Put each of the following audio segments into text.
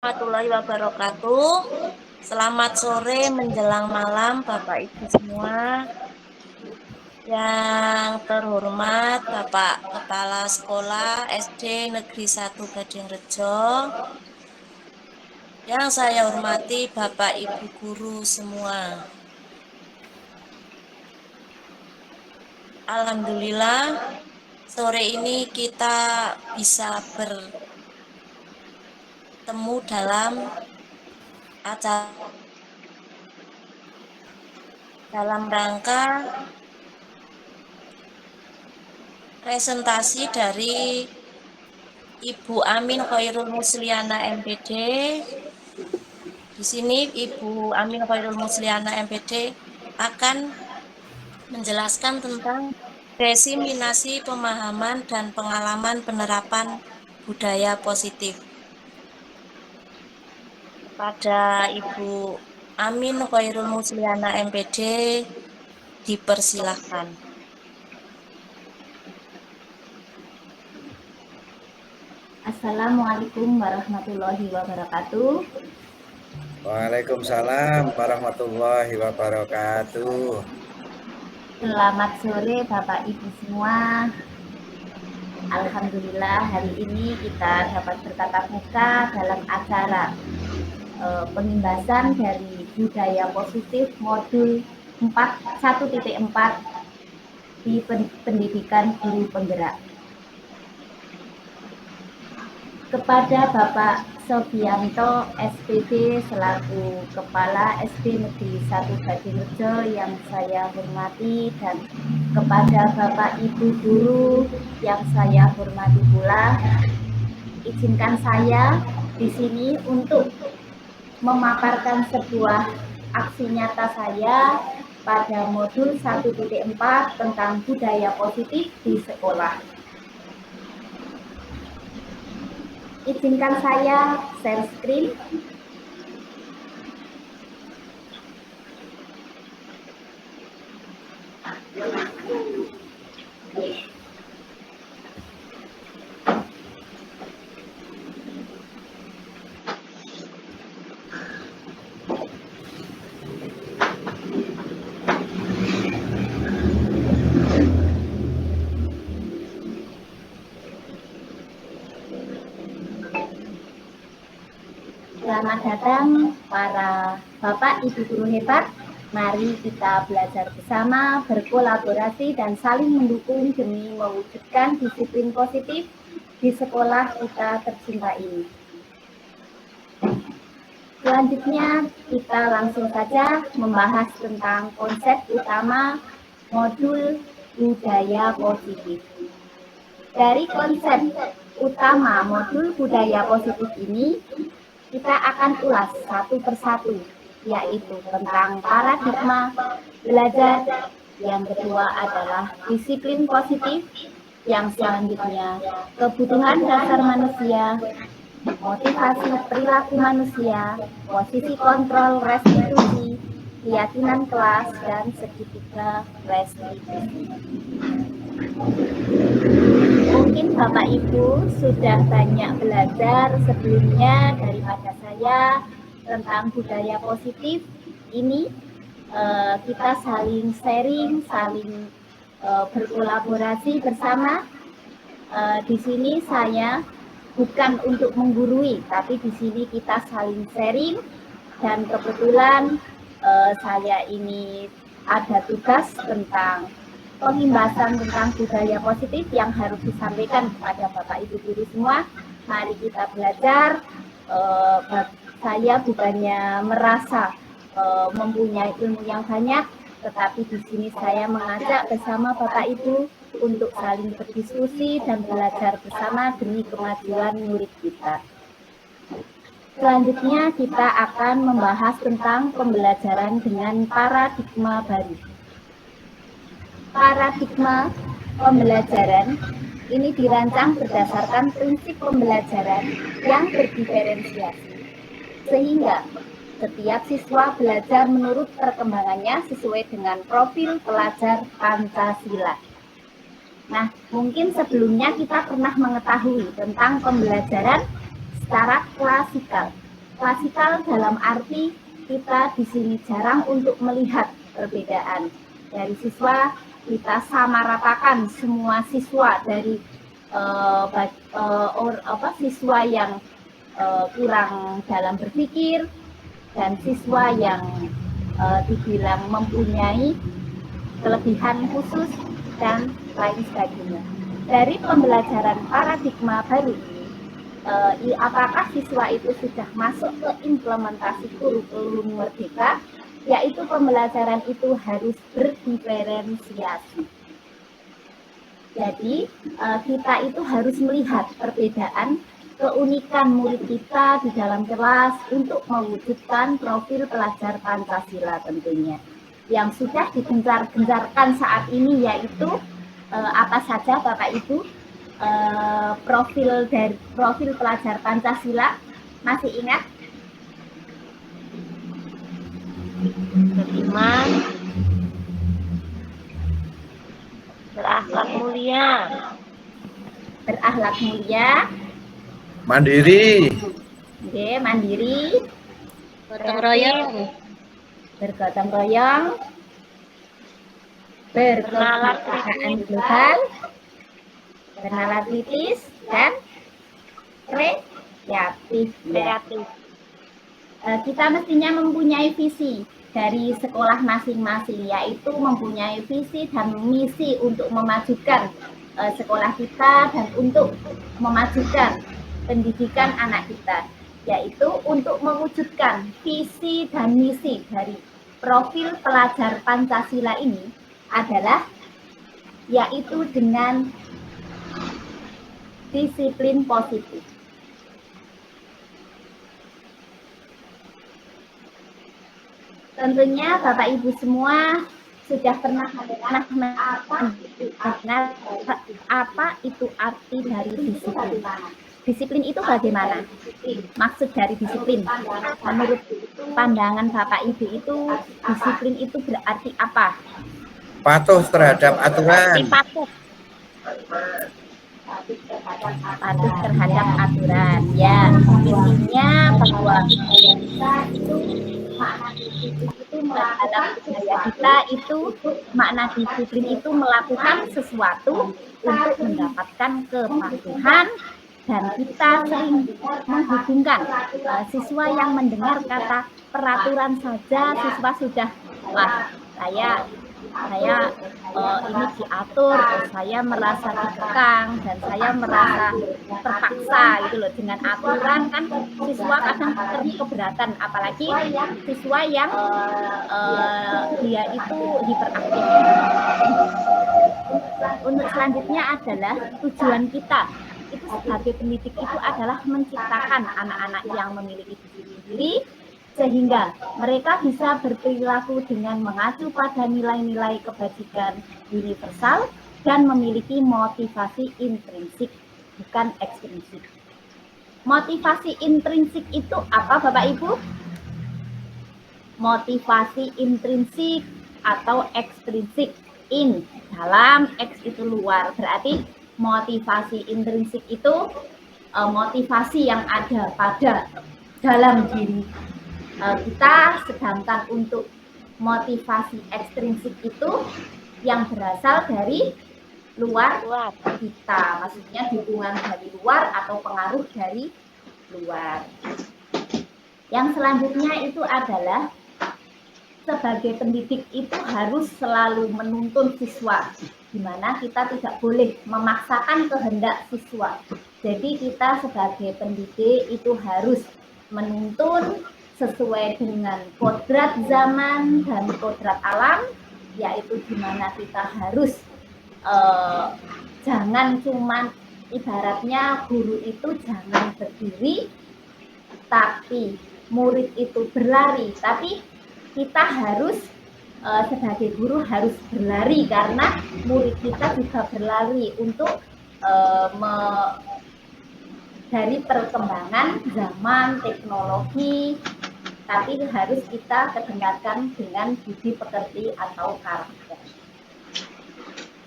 Warahmatullahi wabarakatuh. Selamat sore menjelang malam Bapak Ibu semua. Yang terhormat Bapak Kepala Sekolah SD Negeri 1 Gadingrejo. Yang saya hormati Bapak Ibu guru semua. Alhamdulillah sore ini kita bisa bertemu dalam rangka presentasi dari Ibu Amin Khairul Musliana MPD. Di sini Ibu Amin Khairul Musliana MPD akan menjelaskan tentang diseminasi pemahaman dan pengalaman penerapan budaya positif. Kepada Ibu Amin Khairul Musliana MPD dipersilahkan. Assalamualaikum warahmatullahi wabarakatuh. Waalaikumsalam warahmatullahi wabarakatuh. Selamat sore Bapak Ibu semua. Alhamdulillah hari ini kita dapat bertatap muka dalam acara penimbasan dari budaya positif modul 1.4 di pendidikan guru penggerak. Kepada Bapak Sofianto SPD selaku Kepala SD Negeri 1 Gadingrejo yang saya hormati, dan kepada Bapak Ibu guru yang saya hormati pula, izinkan saya di sini untuk memaparkan sebuah aksi nyata saya pada modul 1.4 tentang budaya positif di sekolah. Izinkan saya share screen. Selamat datang para Bapak Ibu guru hebat. Mari kita belajar bersama, berkolaborasi dan saling mendukung demi mewujudkan disiplin positif di sekolah kita tercinta ini. Selanjutnya kita langsung saja membahas tentang konsep utama modul budaya positif. Dari konsep utama modul budaya positif ini, kita akan ulas satu persatu, yaitu tentang paradigma belajar, yang kedua adalah disiplin positif, yang selanjutnya kebutuhan dasar manusia, motivasi perilaku manusia, posisi kontrol restitusi, keyakinan kelas, dan segitiga restitusi. Mungkin Bapak Ibu sudah banyak belajar sebelumnya daripada saya tentang budaya positif ini. Kita saling sharing, saling berkolaborasi bersama. Di sini saya bukan untuk menggurui, tapi di sini kita saling sharing, dan kebetulan saya ini ada tugas tentang pembahasan tentang budaya positif yang harus disampaikan kepada Bapak Ibu guru semua. Mari kita belajar. Saya bukannya merasa mempunyai ilmu yang banyak, tetapi di sini saya mengajak bersama Bapak Ibu untuk saling berdiskusi dan belajar bersama demi kemajuan murid kita. Selanjutnya kita akan membahas tentang pembelajaran dengan paradigma baru. Paradigma pembelajaran ini dirancang berdasarkan prinsip pembelajaran yang berdiferensiasi, sehingga setiap siswa belajar menurut perkembangannya sesuai dengan profil pelajar Pancasila. Nah, mungkin sebelumnya kita pernah mengetahui tentang pembelajaran secara klasikal. Klasikal dalam arti kita di sini jarang untuk melihat perbedaan dari siswa. Kita samaratakan semua siswa dari siswa yang kurang dalam berpikir dan siswa yang dibilang mempunyai kelebihan khusus dan lain sebagainya. Dari pembelajaran paradigma baru ini, apakah siswa itu sudah masuk ke implementasi kurikulum merdeka, yaitu pembelajaran itu harus berdiferensiasi. Jadi kita itu harus melihat perbedaan keunikan murid kita di dalam kelas untuk mewujudkan profil pelajar Pancasila tentunya. Yang sudah digencar-gencarkan saat ini yaitu apa saja Bapak Ibu? Profil pelajar Pancasila, masih ingat? Beriman, berakhlak mulia, Mandiri, mandiri, gotong royong, bergotong royong, berkebersamaan global, bernalar kritis, dan kreatif. Kita mestinya mempunyai visi dari sekolah masing-masing, yaitu mempunyai visi dan misi untuk memajukan sekolah kita dan untuk memajukan pendidikan anak kita, yaitu untuk mewujudkan visi dan misi dari profil pelajar Pancasila ini adalah yaitu dengan disiplin positif. Tentunya Bapak Ibu semua sudah pernah mendengar apa itu arti dari disiplin. Disiplin itu bagaimana? Maksud dari disiplin, menurut pandangan Bapak Ibu itu, disiplin itu berarti apa? patuh terhadap aturan. patuh terhadap aturan. Ya, intinya bahwa dalam budaya kita itu makna disiplin itu melakukan sesuatu untuk mendapatkan kepatuhan, dan kita sering menghubungkan siswa yang mendengar kata peraturan saja siswa sudah saya ini diatur, saya merasa dikekang dan saya merasa terpaksa gitu loh. Dengan aturan kan siswa kadang keberatan, apalagi siswa yang dia itu hiperaktif. Untuk selanjutnya adalah tujuan kita itu sebagai pendidik itu adalah menciptakan anak-anak yang memiliki diri sehingga mereka bisa berperilaku dengan mengacu pada nilai-nilai kebajikan universal dan memiliki motivasi intrinsik, bukan ekstrinsik. Motivasi intrinsik itu apa Bapak Ibu? Motivasi intrinsik atau ekstrinsik. In, dalam, X itu luar. Berarti motivasi intrinsik itu motivasi yang ada pada dalam diri kita, sedangkan untuk motivasi ekstrinsik itu yang berasal dari luar kita, maksudnya dukungan dari luar atau pengaruh dari luar. Yang selanjutnya itu adalah sebagai pendidik itu harus selalu menuntun siswa, di mana kita tidak boleh memaksakan kehendak siswa. Jadi kita sebagai pendidik itu harus menuntun sesuai dengan kodrat zaman dan kodrat alam, yaitu di mana kita harus eh, jangan cuman ibaratnya guru itu jangan berdiri tapi murid itu berlari, tapi kita harus sebagai guru harus berlari karena murid kita juga berlari untuk dari perkembangan zaman teknologi, tapi harus kita kedengarkan dengan budi pekerti atau karakter.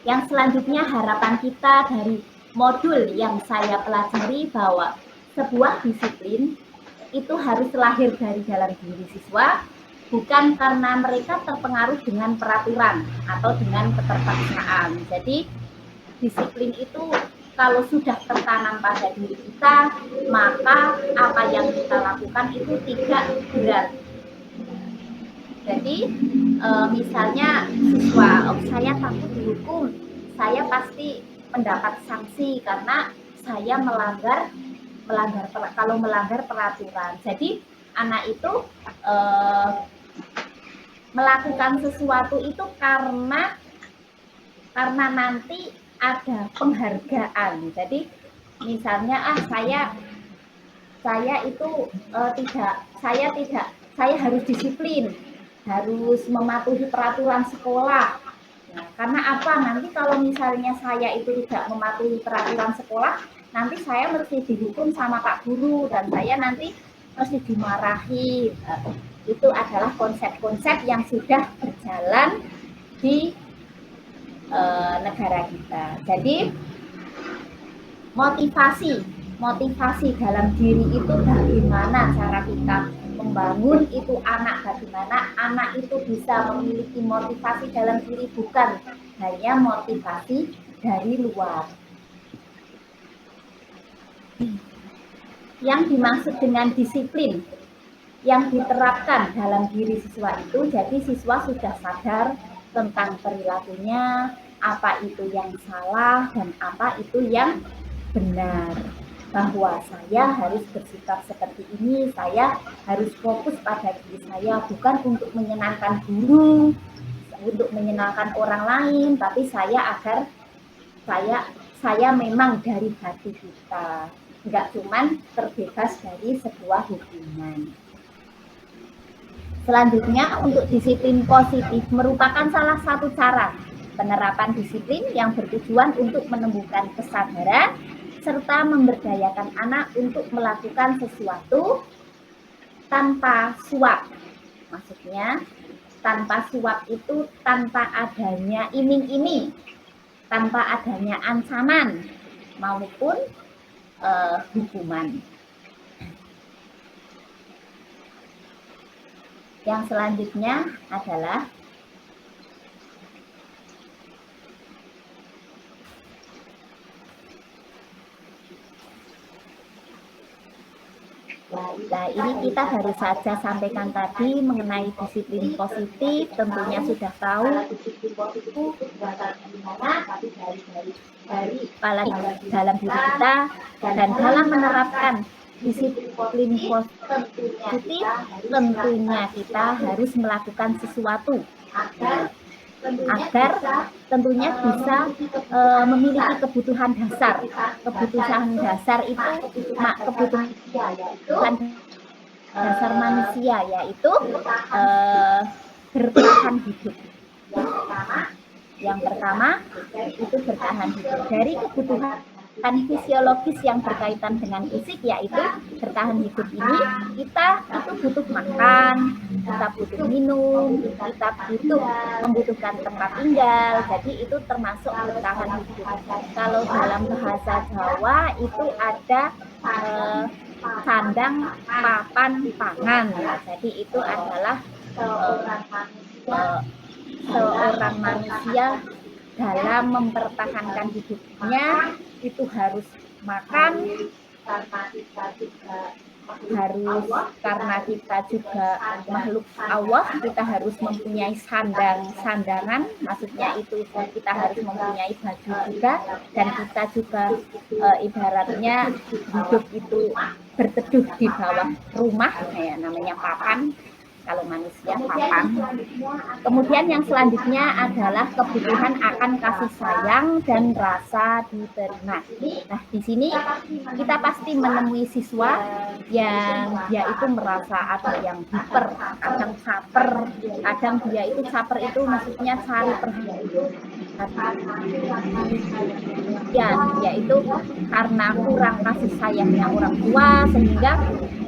Yang selanjutnya harapan kita dari modul yang saya pelajari bahwa sebuah disiplin itu harus lahir dari dalam diri siswa, bukan karena mereka terpengaruh dengan peraturan atau dengan keterpaksaan. Jadi disiplin itu kalau sudah tertanam pada diri kita, maka apa yang kita lakukan itu tidak berat. Jadi misalnya siswa, saya takut dihukum, saya pasti mendapat sanksi karena saya melanggar peraturan. Jadi anak itu melakukan sesuatu itu karena nanti ada penghargaan. Jadi misalnya saya harus disiplin, harus mematuhi peraturan sekolah. Nah, karena apa? Nanti kalau misalnya saya itu tidak mematuhi peraturan sekolah, nanti saya mesti dihukum sama Pak Guru dan saya nanti mesti dimarahi. Itu adalah konsep-konsep yang sudah berjalan di negara kita. Jadi motivasi dalam diri itu bagaimana cara kita membangun itu anak, bagaimana anak itu bisa memiliki motivasi dalam diri, bukan hanya motivasi dari luar. Yang dimaksud dengan disiplin yang diterapkan dalam diri siswa itu, jadi siswa sudah sadar tentang perilakunya, apa itu yang salah dan apa itu yang benar. Bahwa saya harus bersikap seperti ini, saya harus fokus pada diri saya, bukan untuk menyenangkan guru, untuk menyenangkan orang lain, tapi saya memang dari hati kita, nggak cuman terbebas dari sebuah hukuman. Selanjutnya, untuk disiplin positif merupakan salah satu cara penerapan disiplin yang bertujuan untuk menumbuhkan kesadaran serta memberdayakan anak untuk melakukan sesuatu tanpa suap. Maksudnya, tanpa suap itu tanpa adanya iming-iming, tanpa adanya ancaman maupun hukuman. Yang selanjutnya adalah Nah, ini kita baru saja sampaikan tadi mengenai disiplin positif. Tentunya sudah tahu disiplin positif itu tapi dari dalam diri kita, dan dalam menerapkan disiplin positif tentunya kita harus melakukan sesuatu agar tentunya bisa memiliki kebutuhan dasar. Kebutuhan dasar itu kebutuhan dasar manusia, yaitu bertahan hidup. Yang pertama itu bertahan hidup. Dari kebutuhan fisiologis yang berkaitan dengan fisik, yaitu bertahan hidup ini, kita itu butuh makan, kita butuh minum, kita membutuhkan tempat tinggal. Jadi itu termasuk bertahan hidup. Kalau dalam bahasa Jawa itu ada sandang, papan, pangan. Jadi itu adalah seorang manusia dalam mempertahankan hidupnya itu harus makan, karena kita juga makhluk Allah, kita harus mempunyai sandangan, maksudnya itu kita harus mempunyai baju juga, dan kita juga ibaratnya hidup itu berteduh di bawah rumah, namanya papan. kalau manusia papan. Kemudian yang selanjutnya adalah kebutuhan akan kasih sayang dan rasa diterima. Nah, di sini kita pasti menemui siswa yang dia itu merasa ada yang hiper, kadang caper, kadang dia itu caper itu maksudnya cari perhatian, yaitu karena kurang kasih sayangnya orang tua sehingga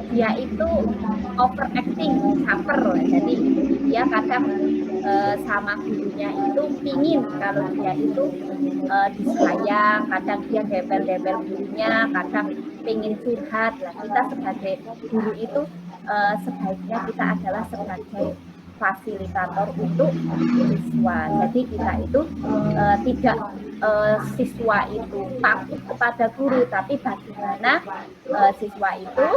dia itu overacting, caper. Jadi dia kadang sama gurunya itu pingin kalau dia itu disayang, kadang dia debel-debel gurunya, kadang pingin curhat. Lah kita sebagai guru itu sebaiknya kita adalah sebagai fasilitator untuk siswa. Jadi kita itu tidak siswa itu takut kepada guru, tapi bagaimana siswa itu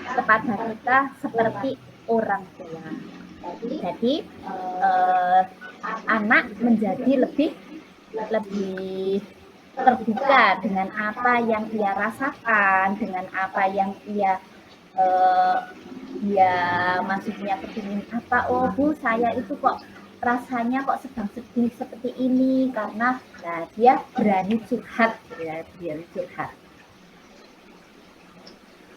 kepada kita seperti orang tua. Jadi anak menjadi lebih terbuka dengan apa yang ia rasakan, dengan apa yang ia maksudnya kepingin apa, oh Bu saya itu kok rasanya kok sedang sedih seperti ini, karena dia berani curhat,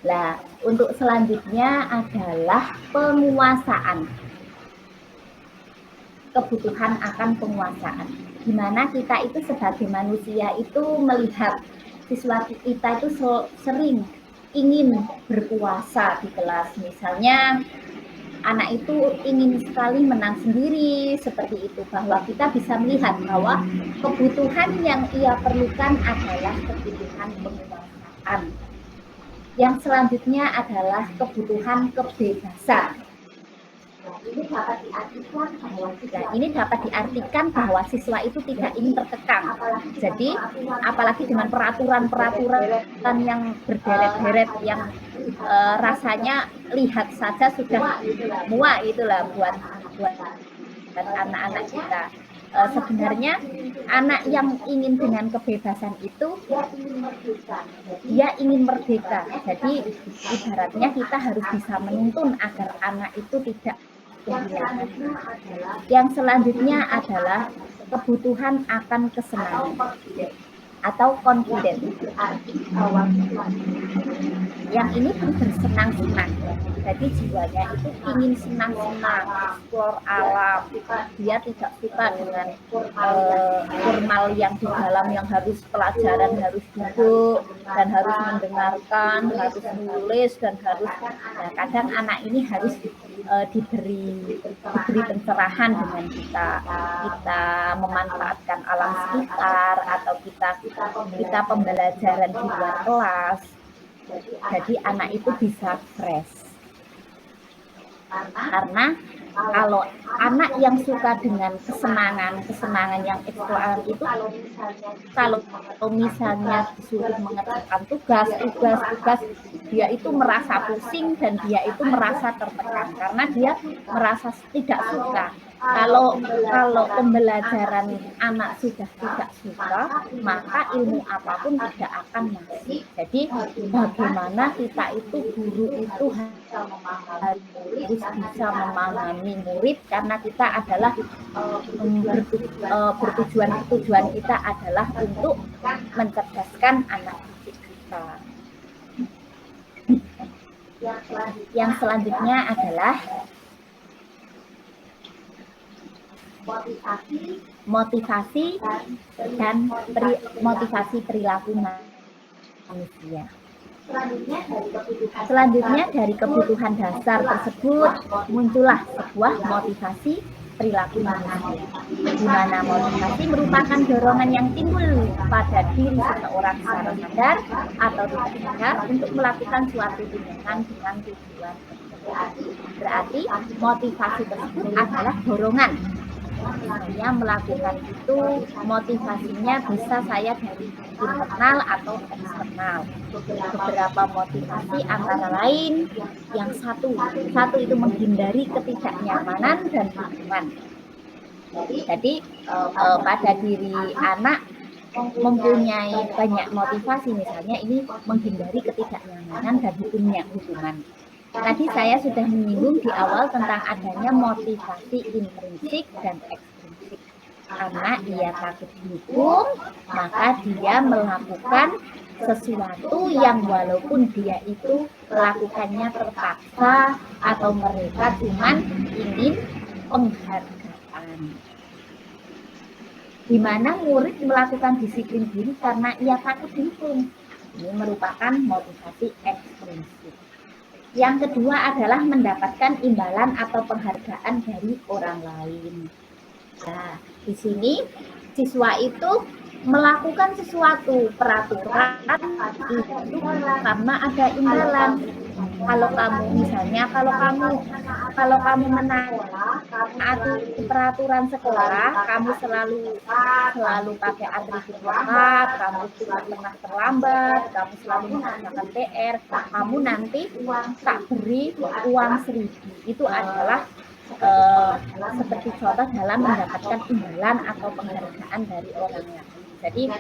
Nah, untuk selanjutnya adalah penguasaan. Kebutuhan akan penguasaan. Di mana kita itu sebagai manusia itu melihat siswa kita itu sering ingin berkuasa di kelas. Misalnya anak itu ingin sekali menang sendiri, seperti itu, bahwa kita bisa melihat bahwa kebutuhan yang ia perlukan adalah kebutuhan penguasaan. Yang selanjutnya adalah kebutuhan kebebasan. Ini dapat diartikan bahwa siswa itu tidak ingin terkekang. Jadi apalagi dengan peraturan-peraturan yang berderet-deret yang rasanya lihat saja sudah muak itulah buat anak-anak kita. Sebenarnya anak yang ingin dengan kebebasan itu dia ingin merdeka. Jadi ibaratnya kita harus bisa menuntun agar anak itu tidak kehilangan. Yang selanjutnya adalah kebutuhan akan kesenangan atau confident. Yang ini pun bersenang-senang. Jadi jiwanya itu ingin senang-senang, eksplor alam. Dia tidak suka dengan formal yang di dalam, yang harus pelajaran, harus duduk dan harus mendengarkan, harus menulis dan harus. Nah, kadang anak ini harus diberi pencerahan dengan kita memanfaatkan alam sekitar, atau kita pembelajaran di luar kelas. Jadi anak itu bisa fresh. Karena kalau anak yang suka dengan kesenangan yang eksplorasi itu, kalau misalnya disuruh mengerjakan tugas, dia itu merasa pusing dan dia itu merasa tertekan karena dia merasa tidak suka. Kalau pembelajaran anak sudah tidak suka, maka ilmu apapun tidak akan masuk. Jadi bagaimana kita itu, guru itu harus bisa memahami murid, karena kita adalah tujuan kita adalah untuk mencerdaskan anak didik kita. Yang selanjutnya adalah motivasi dan motivasi perilaku manusia. Selanjutnya dari kebutuhan dasar tersebut muncullah sebuah motivasi perilaku manusia, di mana motivasi merupakan dorongan yang timbul pada diri seseorang secara sadar atau tidak sadar untuk melakukan suatu tindakan dengan tujuan. Berarti motivasi tersebut adalah dorongan. Saya melakukan itu, motivasinya bisa saya dari internal atau eksternal. Beberapa motivasi antara lain, yang satu itu menghindari ketidaknyamanan dan lingkungan. Jadi pada diri anak mempunyai banyak motivasi, misalnya ini menghindari ketidaknyamanan dan hubungan. Tadi saya sudah menyinggung di awal tentang adanya motivasi intrinsik dan ekstrinsik. Karena ia takut dihukum, maka dia melakukan sesuatu yang walaupun dia itu melakukannya terpaksa atau mereka cuma ingin penghargaan. Di mana murid melakukan disiplin diri karena ia takut dihukum. Ini merupakan motivasi ekstrinsik. Yang kedua adalah mendapatkan imbalan atau penghargaan dari orang lain. Nah, di sini siswa itu melakukan sesuatu peraturan itu karena ada imbalan. Kalau kamu misalnya kalau kamu menaati peraturan sekolah, kamu selalu pakai atribut lengkap, kamu tidak pernah terlambat, kamu selalu mengerjakan PR, kamu nanti tak beri uang 1.000. Itu adalah seperti contoh dalam mendapatkan imbalan atau penghargaan dari orang lain. Jadi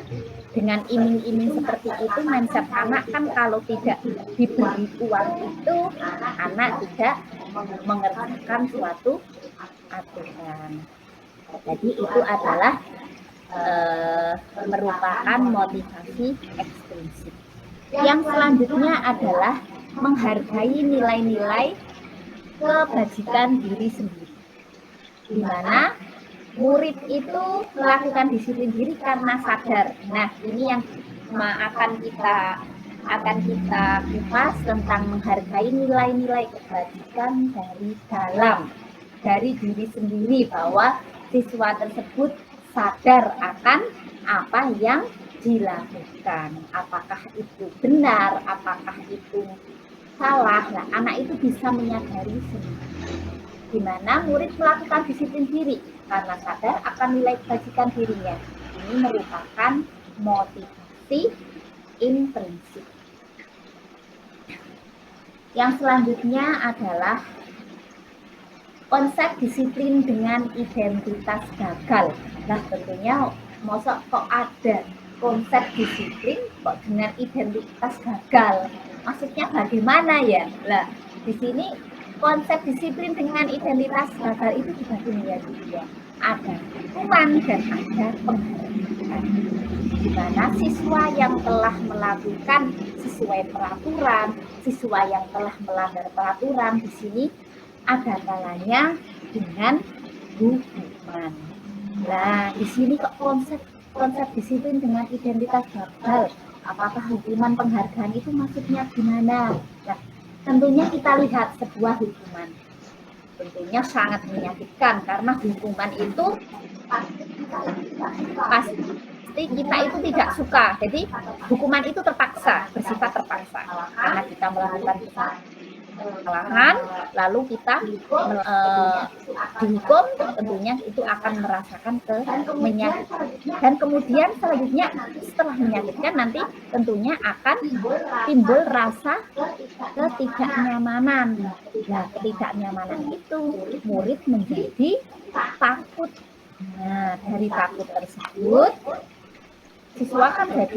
dengan iming-iming seperti itu mindset anak kan kalau tidak diberi uang itu anak tidak mengerjakan suatu aturan. Jadi itu adalah merupakan motivasi ekstrinsik. Yang selanjutnya adalah menghargai nilai-nilai kebajikan diri sendiri, di mana murid itu melakukan disiplin diri karena sadar. Nah, ini yang akan kita kupas tentang menghargai nilai-nilai kebajikan dari diri sendiri, bahwa siswa tersebut sadar akan apa yang dilakukan, apakah itu benar, apakah itu salah. Nah, anak itu bisa menyadari sendiri, di mana murid melakukan disiplin diri karena sadar akan nilai kebajikan dirinya. Ini merupakan motivasi intrinsik. Yang selanjutnya adalah konsep disiplin dengan identitas gagal. Nah, tentunya masa kok ada konsep disiplin kok dengan identitas gagal? Maksudnya bagaimana ya? Lah, di sini konsep disiplin dengan identitas gagal itu dibagi menjadi dua. Ada hukuman dan ada penghargaan. Di mana siswa yang telah melakukan sesuai peraturan, siswa yang telah melanggar peraturan, di sini ada kalanya dengan hukuman. Nah, di sini kok konsep disiplin dengan identitas gagal. Apakah hukuman penghargaan itu maksudnya gimana? Nah, tentunya kita lihat sebuah hukuman. Tentunya sangat menyakitkan karena hukuman itu pasti kita itu tidak suka. Jadi hukuman itu bersifat terpaksa. Karena kita melakukan kesalahan, lalu kita dihukum, tentunya itu akan merasakan menyakitkan. Dan kemudian selanjutnya setelah menyakitkan nanti tentunya akan timbul rasa ketidaknyamanan. Nah, ketidaknyamanan itu murid menjadi takut. Nah, dari takut tersebut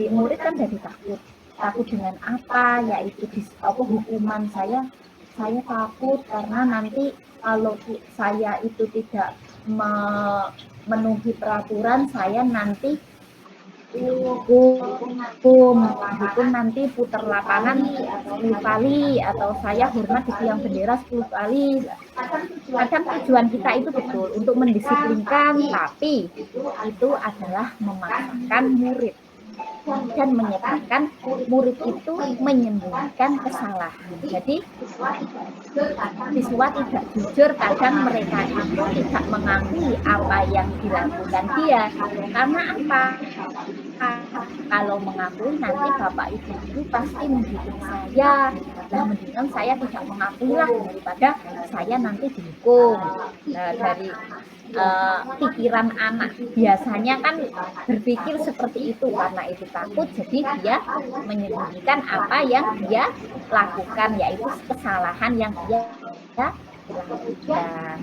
murid kan jadi takut. Takut dengan apa? Yaitu hukuman saya takut karena nanti kalau saya itu tidak memenuhi peraturan, saya nanti hukum nanti putar lapangan 10 kali, atau saya hormat di tiang bendera 10 kali. Kadang tujuan kita itu betul untuk mendisiplinkan, tapi itu adalah memaksakan murid dan menyebabkan murid itu menyembunyikan kesalahan. Jadi siswa tidak jujur, kadang mereka itu tidak mengakui apa yang dilakukan dia. Karena apa? Kalau mengakui nanti bapak ibu itu pasti menghukum saya. Nah, mendingan saya tidak mengakui lah daripada saya nanti dihukum. Nah, dari pikiran anak biasanya kan berpikir seperti itu, karena itu takut jadi dia menyembunyikan apa yang dia lakukan, yaitu kesalahan yang dia lakukan.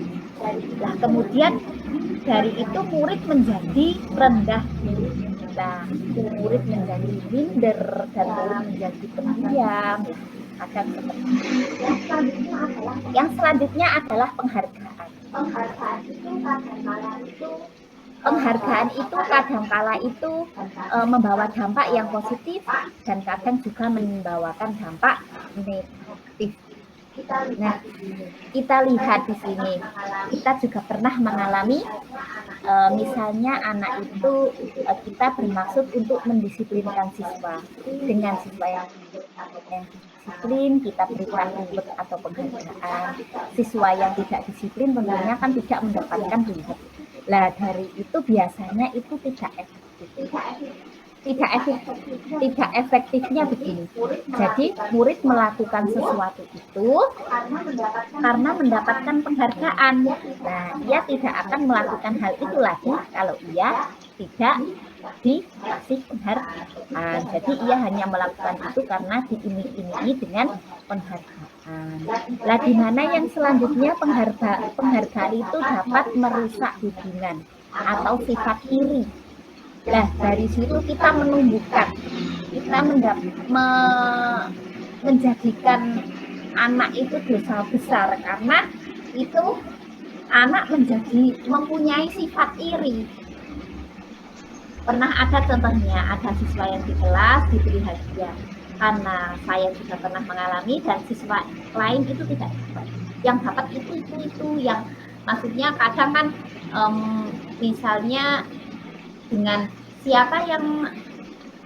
Nah, kemudian dari itu murid menjadi rendah diri. Nah, murid menjadi minder dan murid menjadi pendiam. Kadang seperti itu. Yang selanjutnya adalah penghargaan. Penghargaan itu kadangkala itu membawa dampak yang positif dan kadang juga membawakan dampak negatif. Nah, kita lihat di sini, kita juga pernah mengalami misalnya anak itu kita bermaksud untuk mendisiplinkan siswa. Dengan siswa yang disiplin, kita berikan reward atau penghargaan. Siswa yang tidak disiplin tentunya kan tidak mendapatkan reward. Lah dari itu biasanya itu tidak efektif. Tidak efektifnya begini. Jadi murid melakukan sesuatu itu karena mendapatkan penghargaan. Nah, ia tidak akan melakukan hal itu lagi kalau ia tidak dikasih penghargaan. Jadi ia hanya melakukan itu karena diiming-imingi dengan penghargaan. Lah di mana yang selanjutnya penghargaan itu dapat merusak hubungan atau sifat iri. Nah, dari situ kita menumbuhkan, kita menjadikan anak itu dosa besar karena itu anak mempunyai sifat iri. Pernah ada contohnya, ada siswa yang di kelas diberi hadiah karena saya juga pernah mengalami dan siswa lain itu tidak dapat. Yang dapat itu yang maksudnya kadang kan misalnya dengan siapa yang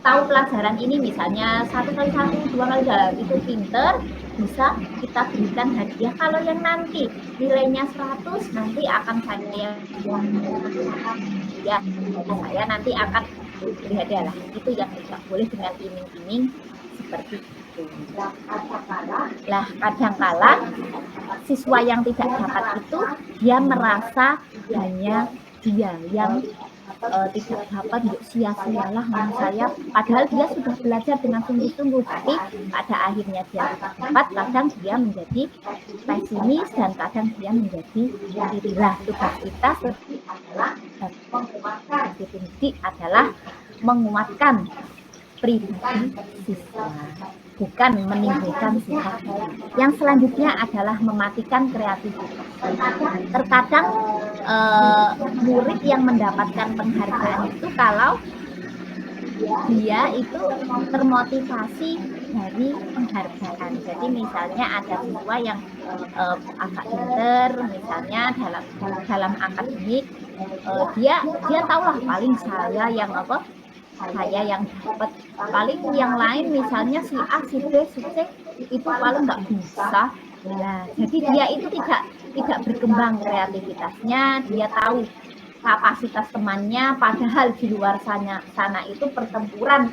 tahu pelajaran ini misalnya 1 kali 1, 2 kali 2 itu pinter bisa kita berikan hadiah. Kalau yang nanti nilainya 100 nanti akan saya nanti akan beri hadiah lah. Itu yang tidak boleh dengan iming-iming seperti itu. Lah kadangkala siswa yang tidak dapat itu dia merasa hanya dia yang tidak dapat, sia-sialah saya, padahal dia sudah belajar dengan sungguh-sungguh, tapi pada akhirnya dia tidak dapat. Kadang dia menjadi pesimis dan kadang dia menjadi irilah. Tugas kita sebagai pendidik adalah menguatkan pribadi siswa, bukan menimbulkan sifat. Yang selanjutnya adalah mematikan kreativitas. Terkadang murid yang mendapatkan penghargaan itu kalau dia itu termotivasi dari penghargaan. Jadi misalnya ada siswa yang agak pinter, misalnya dalam akademik, dia tahulah paling saya yang dapat, paling yang lain misalnya si A, si B, si C itu paling nggak bisa. Nah, jadi dia itu tidak berkembang kreativitasnya, dia tahu kapasitas temannya, padahal di luar sana itu pertempuran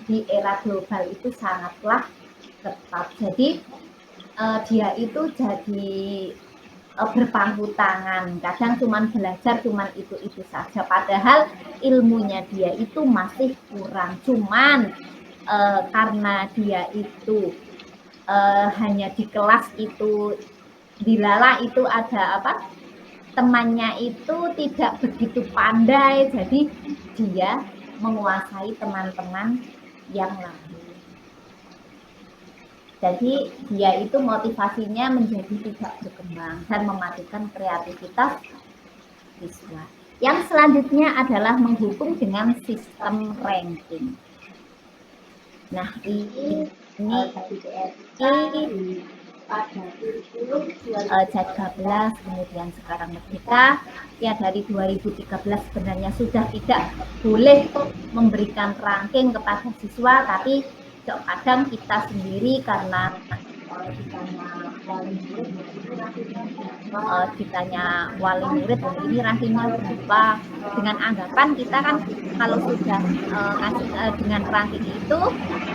di era global itu sangatlah ketat. Jadi dia itu jadi berpangku tangan, kadang cuman belajar cuman itu saja, padahal ilmunya dia itu masih kurang. Cuman karena dia itu hanya di kelas itu dilala itu ada temannya itu tidak begitu pandai, jadi dia menguasai teman-teman yang lain. Jadi dia itu motivasinya menjadi tidak berkembang dan mematikan kreativitas siswa. Yang selanjutnya adalah menghukum dengan sistem ranking. Nah, ini J13, kemudian sekarang Merdeka ya, dari 2013 sebenarnya sudah tidak boleh memberikan ranking kepada siswa, tapi kadang kita sendiri karena ditanya wali murid ini rankingnya berapa, dengan anggapan kita kan kalau sudah dengan ranking itu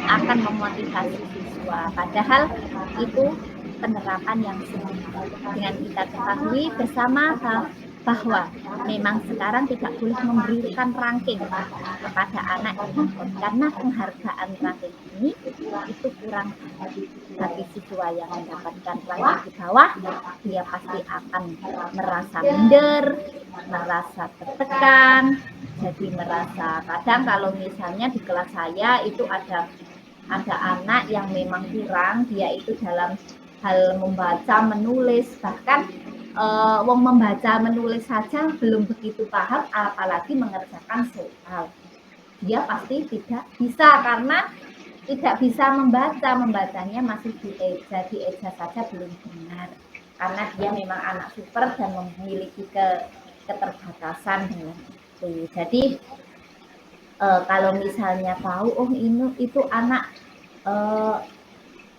akan memotivasi siswa, padahal itu penerapan yang salah. Dengan kita ketahui bersama bahwa memang sekarang tidak boleh memberikan ranking kepada anak karena penghargaan ranking ini itu kurang. Tapi siswa yang mendapatkan ranking di bawah, dia pasti akan merasa minder, merasa tertekan, jadi merasa kadang kalau misalnya di kelas saya itu ada Ada anak yang memang kurang, dia itu dalam hal membaca, menulis, bahkan wong membaca menulis saja belum begitu paham, apalagi mengerjakan soal. Dia pasti tidak bisa karena tidak bisa membacanya masih dieja saja belum benar. Karena dia memang anak super dan memiliki keterbatasan dengan itu. Jadi kalau misalnya tahu, oh ini itu anak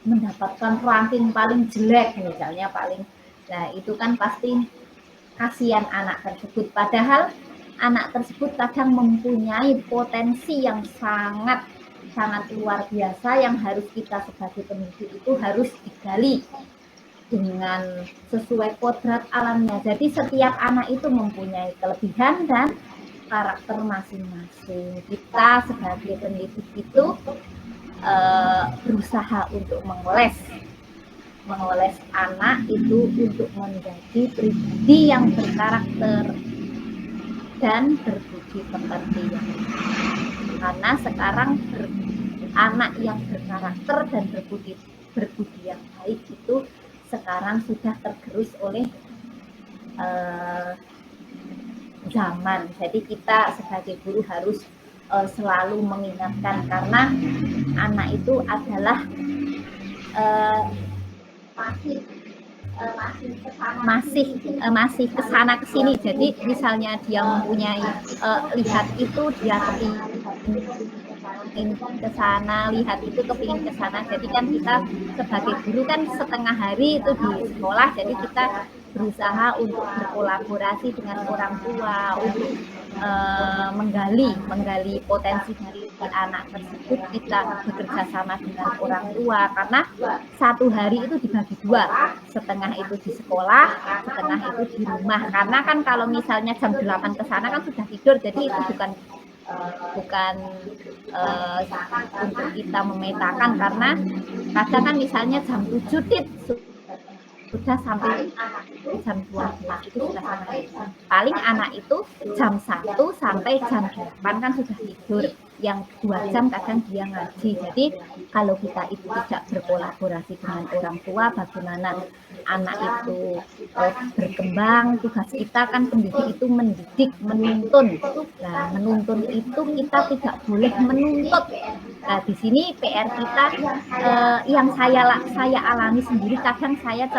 mendapatkan ranking paling jelek misalnya nah itu kan pasti kasihan anak tersebut, padahal anak tersebut kadang mempunyai potensi yang sangat luar biasa yang harus kita sebagai pendidik itu harus digali dengan sesuai kodrat alamnya. Jadi setiap anak itu mempunyai kelebihan dan karakter masing-masing. Kita sebagai pendidik itu berusaha untuk mengoles anak itu untuk menjadi pribadi yang berkarakter dan berbudi pekerti. Karena sekarang anak yang berkarakter dan berbudi yang baik itu sekarang sudah tergerus oleh zaman. Jadi kita sebagai guru harus selalu mengingatkan, karena anak itu adalah masih kesana kesini. Jadi misalnya dia mempunyai lihat itu dia kepingin ke sana, lihat itu kepingin ke sana. Jadi kan kita sebagai guru kan setengah hari itu di sekolah, jadi kita berusaha untuk berkolaborasi dengan orang tua untuk menggali potensi dari anak tersebut. Kita bekerja sama dengan orang tua, karena satu hari itu dibagi dua, setengah itu di sekolah, setengah itu di rumah. Karena kan kalau misalnya jam 8 ke sana kan sudah tidur, jadi itu bukan untuk kita memetakan, karena kadang kan misalnya jam 7 sudah sampai jam 12 itu sudah sampai. Paling anak itu jam 1 sampai jam 8 kan sudah tidur, yang 2 jam kadang dia ngaji. Jadi kalau kita itu tidak berkolaborasi dengan orang tua, bagaimana anak itu berkembang? Tugas kita kan pendidik itu mendidik, menuntun. Nah, menuntun itu kita tidak boleh menuntut. Nah, di sini PR kita yang saya alami sendiri. Kadang saya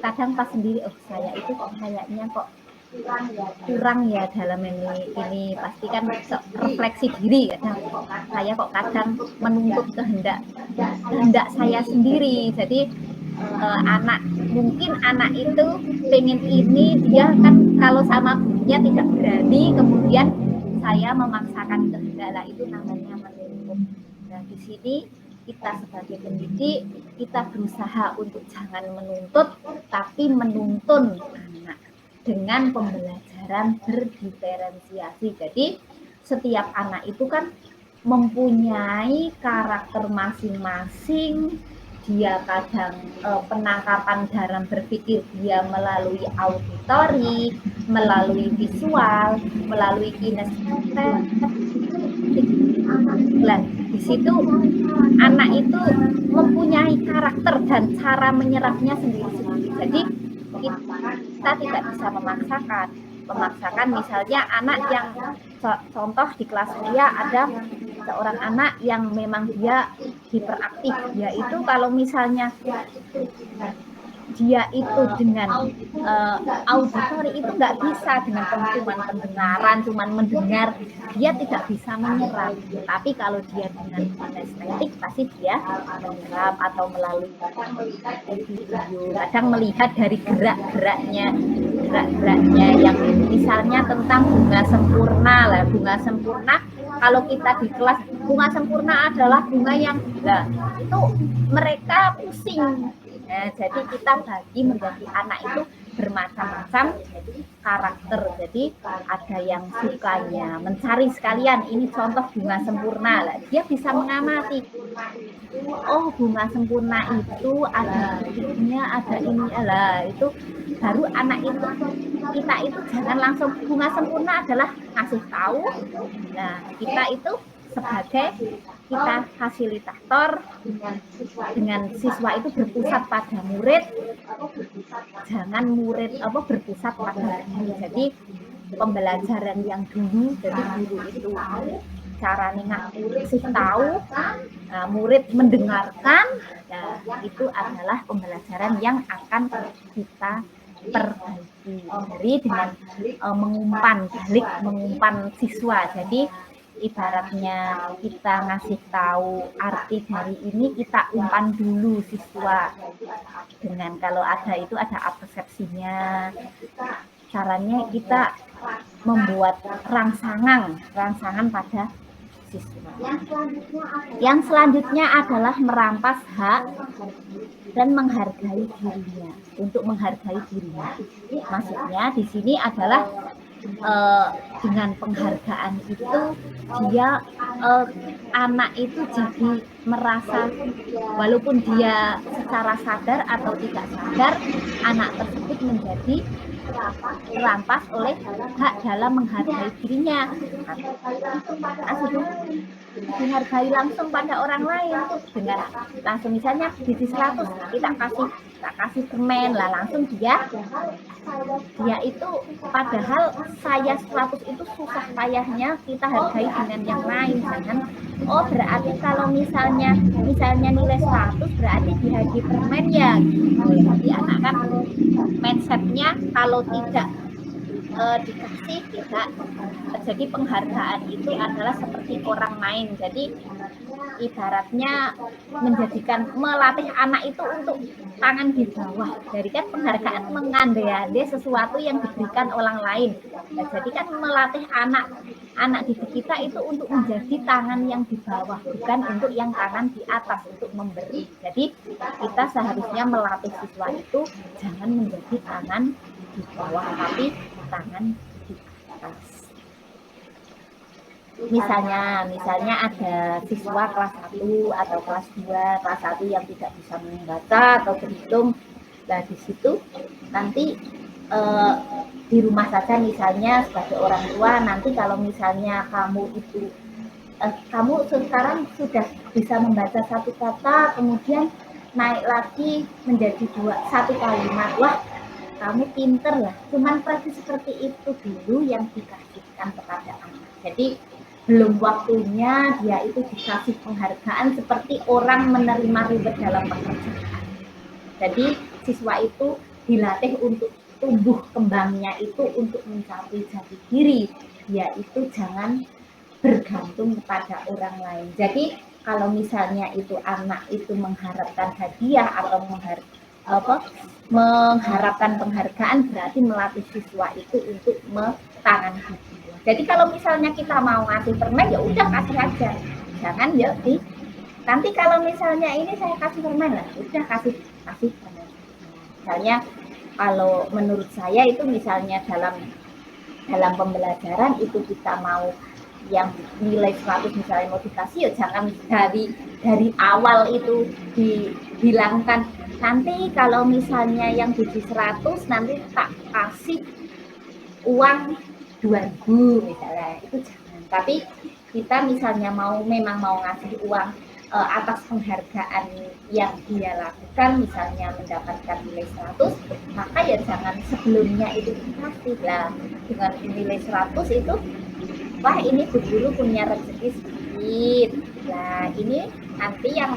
kadang pas sendiri, oh saya itu kayaknya kok kurang ya dalam ini pasti kan refleksi diri. Saya kok kadang menuntut kehendak saya sendiri. Jadi mungkin anak itu pengen ini, dia kan kalau sama gurunya tidak berani, kemudian saya memaksakan kehendak, itu namanya menuntut. Nah, di sini kita sebagai pendidik, kita berusaha untuk jangan menuntut, tapi menuntun anak dengan pembelajaran berdiferensiasi. Jadi setiap anak itu kan mempunyai karakter masing-masing. Dia kadang penangkapan dalam berpikir dia melalui auditori, melalui visual, melalui kinestetik. Nah, di situ anak itu mempunyai karakter dan cara menyerapnya sendiri-sendiri. Jadi kita tidak bisa memaksakan. Misalnya anak yang contoh di kelas dia ada seorang anak yang memang dia hiperaktif, yaitu kalau misalnya dia itu dengan auditori itu nggak bisa, dengan cuman pendengaran, cuman mendengar, dia tidak bisa menyerap. Tapi kalau dia dengan kinestetik pasti dia menyerap, atau melalui video, kadang melihat dari gerak-geraknya yang misalnya tentang bunga sempurna lah. Bunga sempurna, kalau kita di kelas, bunga sempurna adalah bunga yang itu mereka pusing. Nah, jadi kita bagi menjadi anak itu bermacam-macam karakter. Jadi ada yang sukanya mencari sekalian, ini contoh bunga sempurna lah, dia bisa mengamati, oh bunga sempurna itu ada bentuknya, ada ini lah. Itu baru anak itu, kita itu jangan langsung bunga sempurna adalah ngasih tahu. Nah, kita itu sebagai kita fasilitator dengan siswa itu berpusat pada murid, jangan murid berpusat pada guru. Jadi pembelajaran yang dulu, jadi guru itu caranya ngasih tahu, murid mendengarkan, ya itu adalah pembelajaran yang akan kita perbaiki dari dengan mengumpan siswa. Jadi ibaratnya kita ngasih tahu arti dari ini, kita umpan dulu siswa dengan kalau ada itu ada persepsinya. Caranya kita membuat rangsangan pada siswa. Yang selanjutnya adalah merampas hak dan menghargai dirinya. Untuk menghargai dirinya, maksudnya di sini adalah dengan penghargaan itu dia anak itu jadi merasa walaupun dia secara sadar atau tidak sadar, anak tersebut menjadi terampas oleh hak dalam menghargai dirinya. Dihargai langsung pada orang lain dengan langsung misalnya biji 100, kita kasih permen lah, langsung dia itu padahal saya 100 itu susah payahnya kita hargai dengan yang lain. Jangan berarti kalau misalnya nilai 100 berarti dihagi permen ya gitu. Jadi anak kan mindsetnya kalau tidak dikasih tidak. Jadi penghargaan itu adalah seperti orang main. Jadi ibaratnya melatih anak itu untuk tangan di bawah. Jadi kan penghargaan mengandai-andai sesuatu yang diberikan orang lain. Nah, jadi kan melatih anak didik kita itu untuk menjadi tangan yang di bawah, bukan untuk yang tangan di atas untuk memberi. Jadi kita seharusnya melatih siswa itu jangan menjadi tangan di bawah, tapi tangan di atas. Misalnya ada siswa kelas 1 atau kelas 2, kelas 1 yang tidak bisa membaca atau berhitung. Nah, di situ nanti di rumah saja misalnya sebagai orang tua, nanti kalau misalnya kamu sekarang sudah bisa membaca satu kata, kemudian naik lagi menjadi satu kalimat, wah kamu pinter lah. Cuman proses seperti itu dulu yang dikasihkan kepada anak. Jadi belum waktunya dia itu dikasih penghargaan seperti orang menerima ribet dalam pekerjaan. Jadi siswa itu dilatih untuk tumbuh kembangnya itu untuk mencapai jati diri. Dia itu jangan bergantung kepada orang lain. Jadi kalau misalnya itu anak itu mengharapkan hadiah atau mengharapkan penghargaan, berarti melatih siswa itu untuk tangan hati. Jadi kalau misalnya kita mau ngasih permen, ya udah kasih aja. Jangan ya nanti kalau misalnya ini saya kasih permen lah, udah kasih permen. Misalnya kalau menurut saya itu misalnya dalam pembelajaran itu kita mau yang nilai 100 misalnya mau dikasih, ya jangan dari awal itu dibilangkan nanti kalau misalnya yang biji 100 nanti tak kasih uang 2.000 misalnya, itu jangan. Tapi kita misalnya memang mau ngasih uang atas penghargaan yang dia lakukan, misalnya mendapatkan nilai 100, maka ya jangan sebelumnya itu dikasih lah. Dengan nilai 100 itu, wah ini Bu Guru punya rezeki sedikit. Nah ini nanti yang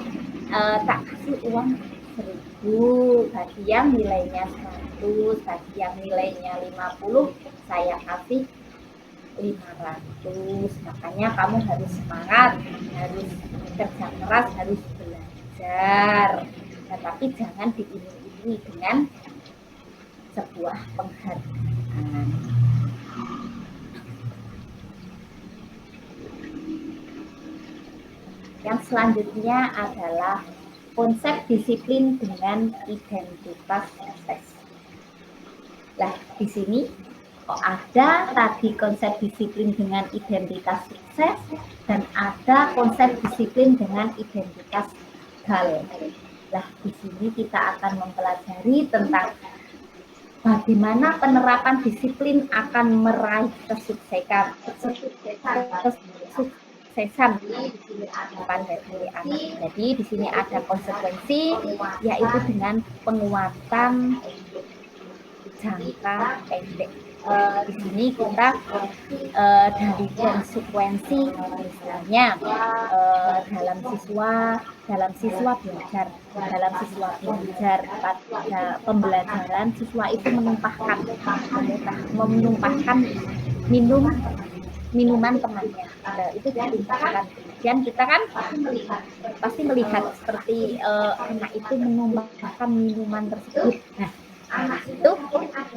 tak kasih uang 1.000, bagi yang nilainya 100, bagi yang nilainya 50, saya kasih 500. Makanya kamu harus semangat, harus kerja keras, harus belajar. Tetapi jangan diiming-imingi dengan sebuah penghargaan. Yang selanjutnya adalah konsep disiplin dengan identitas sukses. Nah, di sini ada tadi konsep disiplin dengan identitas sukses dan ada konsep disiplin dengan identitas gagal. Nah, di sini kita akan mempelajari tentang bagaimana penerapan disiplin akan meraih kesuksesan kesuksesan pada diri anak. Jadi di sini ada konsekuensi, yaitu dengan penguatan jangka pendek. Di sini kita dari konsekuensi, misalnya dalam siswa belajar pada pembelajaran, siswa itu menumpahkan minuman temannya. Itu ditumpahkan. Kemudian kita kan pasti melihat seperti anak itu menumpahkan minuman tersebut. Nah,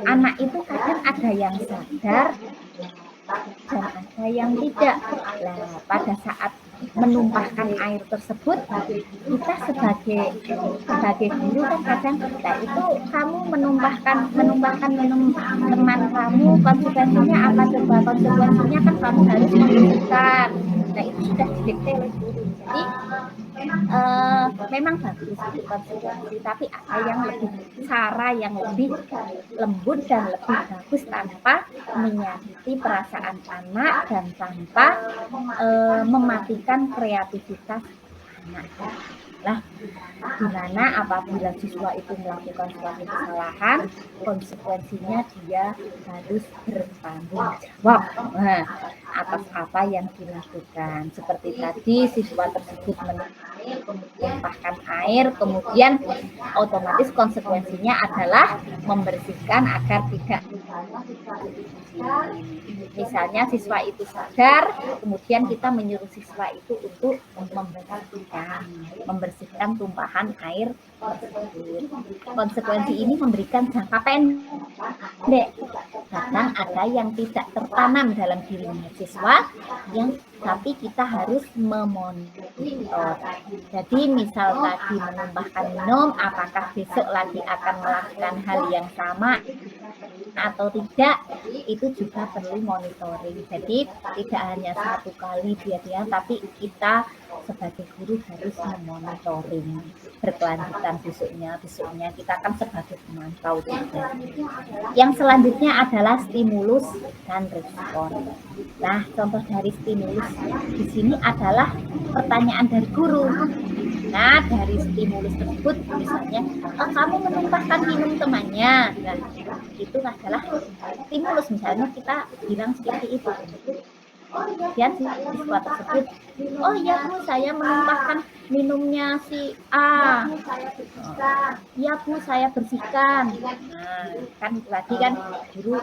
anak itu kadang ada yang sadar dan ada yang tidak. Nah, pada saat menumpahkan air tersebut, kita sebagai guru kan kadang, nah itu kamu menumpahkan minum teman kamu, konsekuensinya apa coba? Konsekuensinya kan kamu harus membersihkan. Nah, itu sudah didikte oleh guru. Jadi memang bagus itu konsekuensi, tapi ada yang cara yang lebih lembut dan lebih bagus tanpa menyakiti perasaan anak dan tanpa mematikan kreativitas anak. Nah, di mana apabila siswa itu melakukan suatu kesalahan, konsekuensinya dia harus bertanggung jawab atas apa yang dilakukan. Seperti tadi, siswa tersebut menumpahkan air, kemudian otomatis konsekuensinya adalah membersihkan agar tidak. Misalnya siswa itu sadar, kemudian kita menyuruh siswa itu untuk membersihkan tumpahan air tersebut. Konsekuensi ini memberikan jangka pendek. Kadang ada yang tidak tertanam dalam diri siswa, tapi kita harus memonitor. Jadi misal tadi menumpahkan minum, apakah besok lagi akan melakukan hal yang sama atau tidak, itu juga perlu monitoring. Jadi tidak hanya satu kali dia, tapi kita sebagai guru harus memonitoring berkelanjutan besoknya kita kan sebagai pemantau juga. Yang selanjutnya adalah stimulus dan respon. Nah, contoh dari stimulus di sini adalah pertanyaan dari guru. Nah, dari stimulus tersebut misalnya, kamu menumpahkan minum temannya. Nah, itu adalah stimulus, misalnya kita bilang seperti itu. Kemudian siswa tersebut, oh ya Bu, saya menumpahkan minumnya si A. Ya Bu, saya bersihkan. Nah, kan tadi kan guru,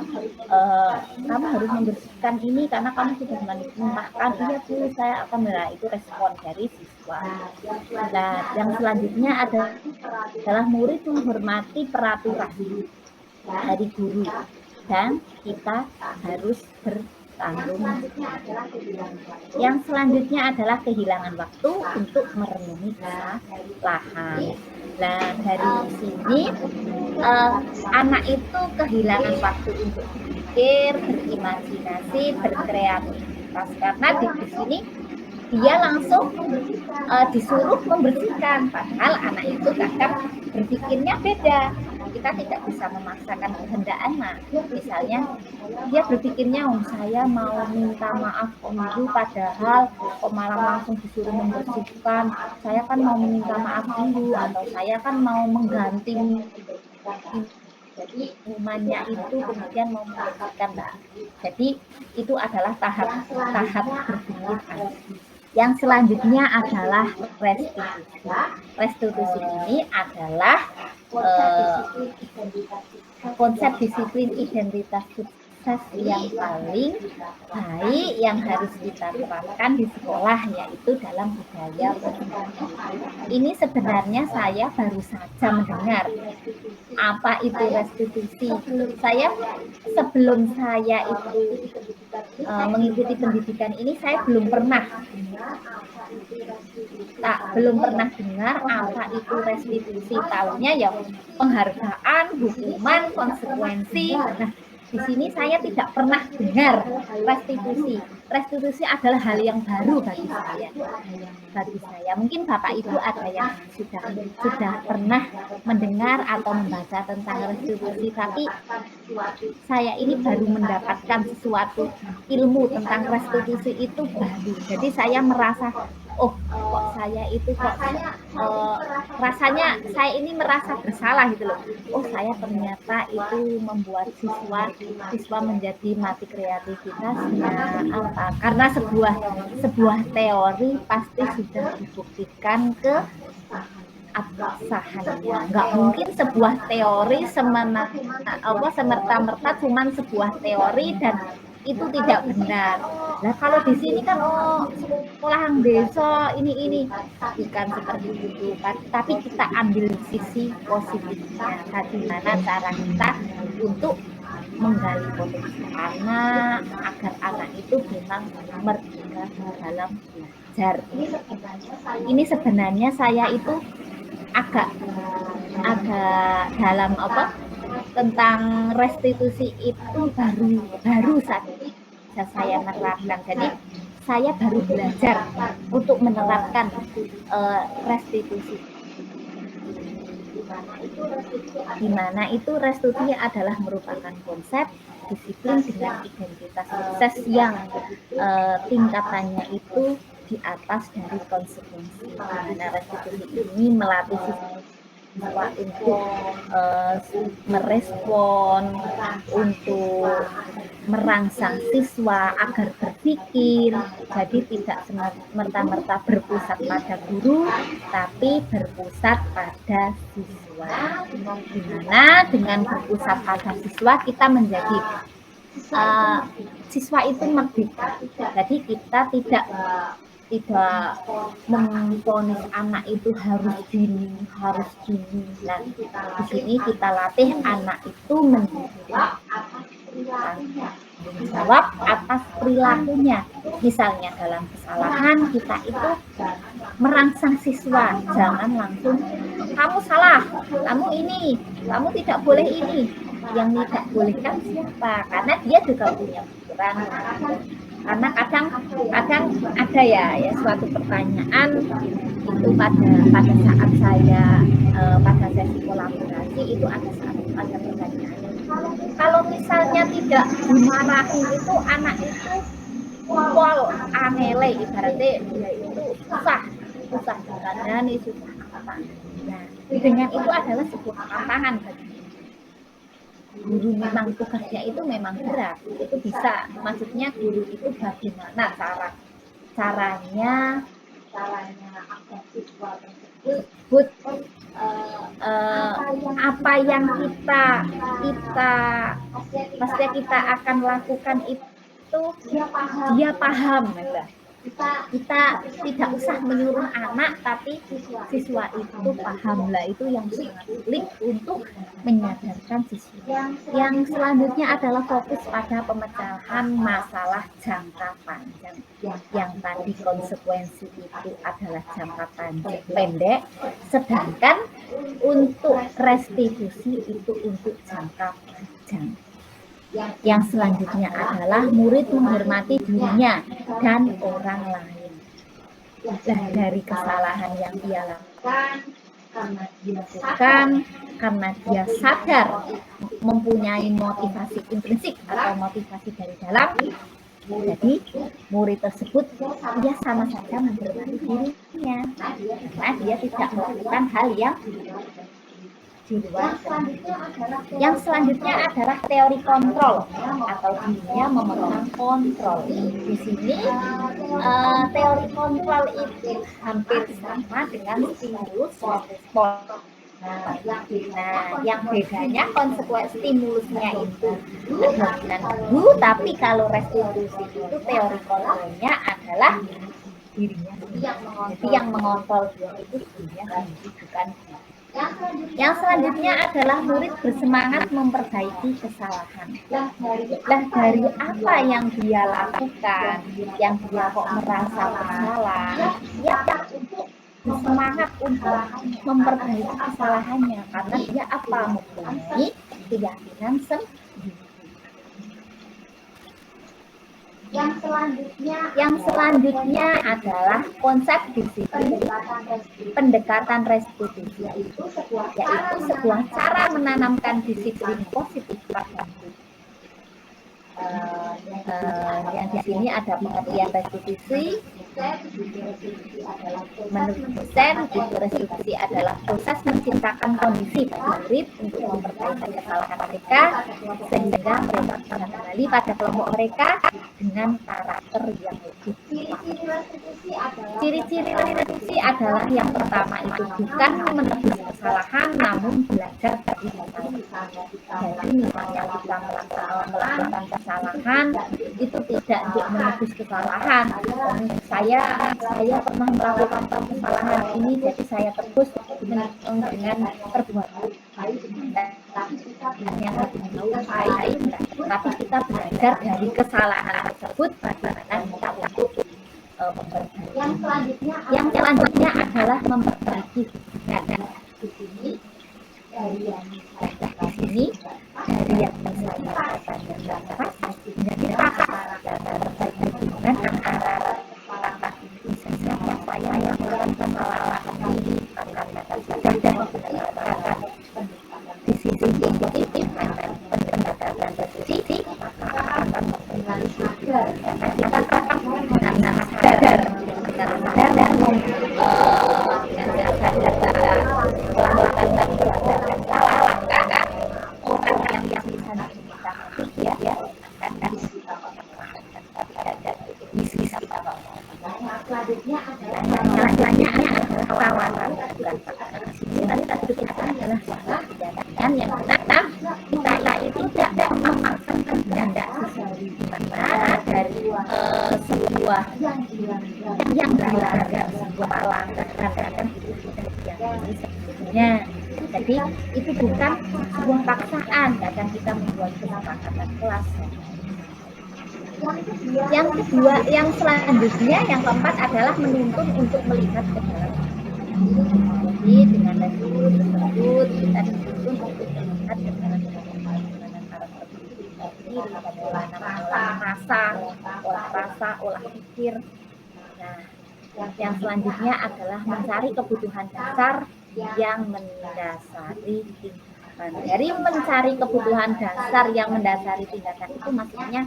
kamu harus membersihkan ini karena kamu sudah menumpahkan. Iya Bu, saya akan. Nah, itu respon dari siswa. Nah, yang selanjutnya adalah murid menghormati peraturan dari guru dan kita harus bertanggung. Yang selanjutnya adalah kehilangan waktu untuk merenungi kesalahan. Nah, dari sini anak itu kehilangan waktu untuk berpikir, berimajinasi, berkreativitas, karena di sini dia langsung disuruh membersihkan, padahal anak itu kadang berpikirnya beda. Kita tidak bisa memaksakan kehendak anak. Misalnya dia berpikirnya, saya mau minta maaf dulu, padahal malah langsung disuruh membersihkan. Saya kan mau meminta maaf dulu, atau saya kan mau mengganti minumannya itu, kemudian mau membersihkan. Jadi itu adalah tahap berpikir. Yang selanjutnya adalah restitusi. Restitusi ini adalah konsep disiplin identitas sukses yang paling baik yang harus kita terapkan di sekolah, yaitu dalam budaya pendidikan. Ini sebenarnya saya baru saja mendengar apa itu restitusi. Sebelum saya itu mengikuti pendidikan ini, saya belum pernah dengar apa itu restitusi. Taunya ya penghargaan, hukuman, konsekuensi. Nah, di sini saya tidak pernah dengar restitusi. restitusi adalah hal yang baru bagi saya. Mungkin Bapak Ibu ada yang sudah pernah mendengar atau membaca tentang restitusi, tapi saya ini baru mendapatkan sesuatu ilmu tentang restitusi itu baru. Jadi saya merasa, oh kok saya itu rasanya saya ini merasa bersalah gitu loh. Oh saya ternyata itu membuat siswa menjadi mati kreativitasnya apa? Karena sebuah teori pasti sudah dibuktikan ke absahannya. Nggak mungkin sebuah teori semerta-merta cuman sebuah teori dan itu tidak benar. Nah kalau di sini kan sekolah desa ini bukan seperti itu, tapi kita ambil sisi positifnya. Bagaimana cara kita untuk menggali potensi anak agar anak itu memang merdeka dalam belajar. Ini sebenarnya saya itu agak dalam tentang restitusi itu baru saja saya menerapkan. Jadi saya baru belajar untuk menerapkan restitusi. Di mana itu restitusi adalah merupakan konsep disiplin dengan identitas sukses yang tingkatannya itu di atas dari konsekuensi. Nah, restitusi ini melatih siswa untuk merespon, untuk merangsang siswa agar berpikir, jadi tidak semerta-merta berpusat pada guru, tapi berpusat pada siswa. Dimana dengan berpusat pada siswa kita menjadi siswa itu merdeka. Jadi kita tidak memvonis anak itu harus gini. Nah, di sini kita latih anak itu menjadi tanggung jawab atas perilakunya. Misalnya dalam kesalahan kita itu merangsang siswa, jangan langsung kamu salah, kamu ini, kamu tidak boleh ini. Yang tidak boleh kan siapa? Karena dia juga punya pikiran. Karena kadang ada ya suatu pertanyaan itu pada saat saya pada sesi kolaborasi itu ada pertanyaan. Kalau misalnya tidak dimarahi itu anak itu pol angele, ibaratnya dia itu susah dikandani, susah apa. Nah, dengan itu adalah sebuah tantangan bagi guru. Memang tugasnya itu memang berat, itu bisa, maksudnya guru itu bagaimana caranya agar siswa tersebut apa yang kita akan lakukan itu dia paham. Kita tidak usah menyuruh anak, tapi siswa itu paham lah. Itu yang sangat sulit untuk menyadarkan siswa. Yang selanjutnya adalah fokus pada pemecahan masalah jangka panjang. Yang tadi konsekuensi itu adalah jangka pendek, sedangkan untuk restitusi itu untuk jangka panjang. Yang selanjutnya adalah murid menghormati dirinya dan orang lain. Dan dari kesalahan yang dia lakukan, karena dia sadar mempunyai motivasi intrinsik atau motivasi dari dalam, jadi murid tersebut dia sama saja menghormati dirinya karena dia tidak melakukan hal yang di luar. Yang selanjutnya adalah teori kontrol atau dirinya memegang kontrol. Di sini teori kontrol itu hampir sama dengan stimulus respon. Nah, yang bedanya konsekuensi stimulusnya itu dengan guru, tapi kalau restitusi itu teori kontrolnya adalah dirinya. Jadi yang mengontrol itu dirinya sendiri, bukan. Yang selanjutnya adalah murid bersemangat memperbaiki kesalahan. Lah dari apa yang dia lakukan, yang dia kok merasa bersalah, ya untuk bersemangat untuk memperbaiki kesalahannya karena dia apa mempunyai keyakinan sendiri. Yang selanjutnya Yang selanjutnya adalah konsep disiplin pendekatan restitusi, yaitu sebuah cara menanamkan disiplin positif pada hidup. Yang di sini ada pengertian restitusi. Menurut dosen, itu restitusi adalah proses menciptakan kondisi murid untuk memperbaiki kesalahan mereka sehingga mereka bisa kembali pada kelompok mereka dengan karakter yang lebih. Ciri-ciri restitusi adalah yang pertama itu bukan menebus kesalahan namun belajar dari kesalahan. Jadi misalnya kita melakukan kesalahan itu tidak untuk menebus kesalahan. Saya pernah melakukan kesalahan ini, jadi saya tebus dengan perbuatan yang lebih baik. Tapi kita belajar dari kesalahan tersebut bagaimana kita untuk memperbaiki. Yang selanjutnya adalah memperbaiki. Di sini dari yang saya katakan dan pas, jadi terbaik hubungan antara saya yang melakukan kesalahan ini di sisi positif pendekatan restitusi akan mengalami sadar dan melakukan perbuatan salah orang yang bisa kita ya di sisi selanjutnya adalah tawaran bukan tadi kita adalah dan yang pertama kita itu tidak memaksakan kehendak sesuai mana dari sebuah yang dilanggar sebuah pelanggaran yang ini sebetulnya. Jadi itu bukan sebuah paksaan, kadang kita membuat kesepakatan kelas. Yang kedua, yang selanjutnya, yang keempat adalah menuntun untuk melihat ke dalam. Jadi dengan restitusi tersebut kita dituntun untuk melihat ke dalam karakter ini, olah rasa, olah pikir. Nah, yang selanjutnya adalah mencari kebutuhan dasar yang mendasari tindakan. Dari mencari kebutuhan dasar yang mendasari tindakan itu maksudnya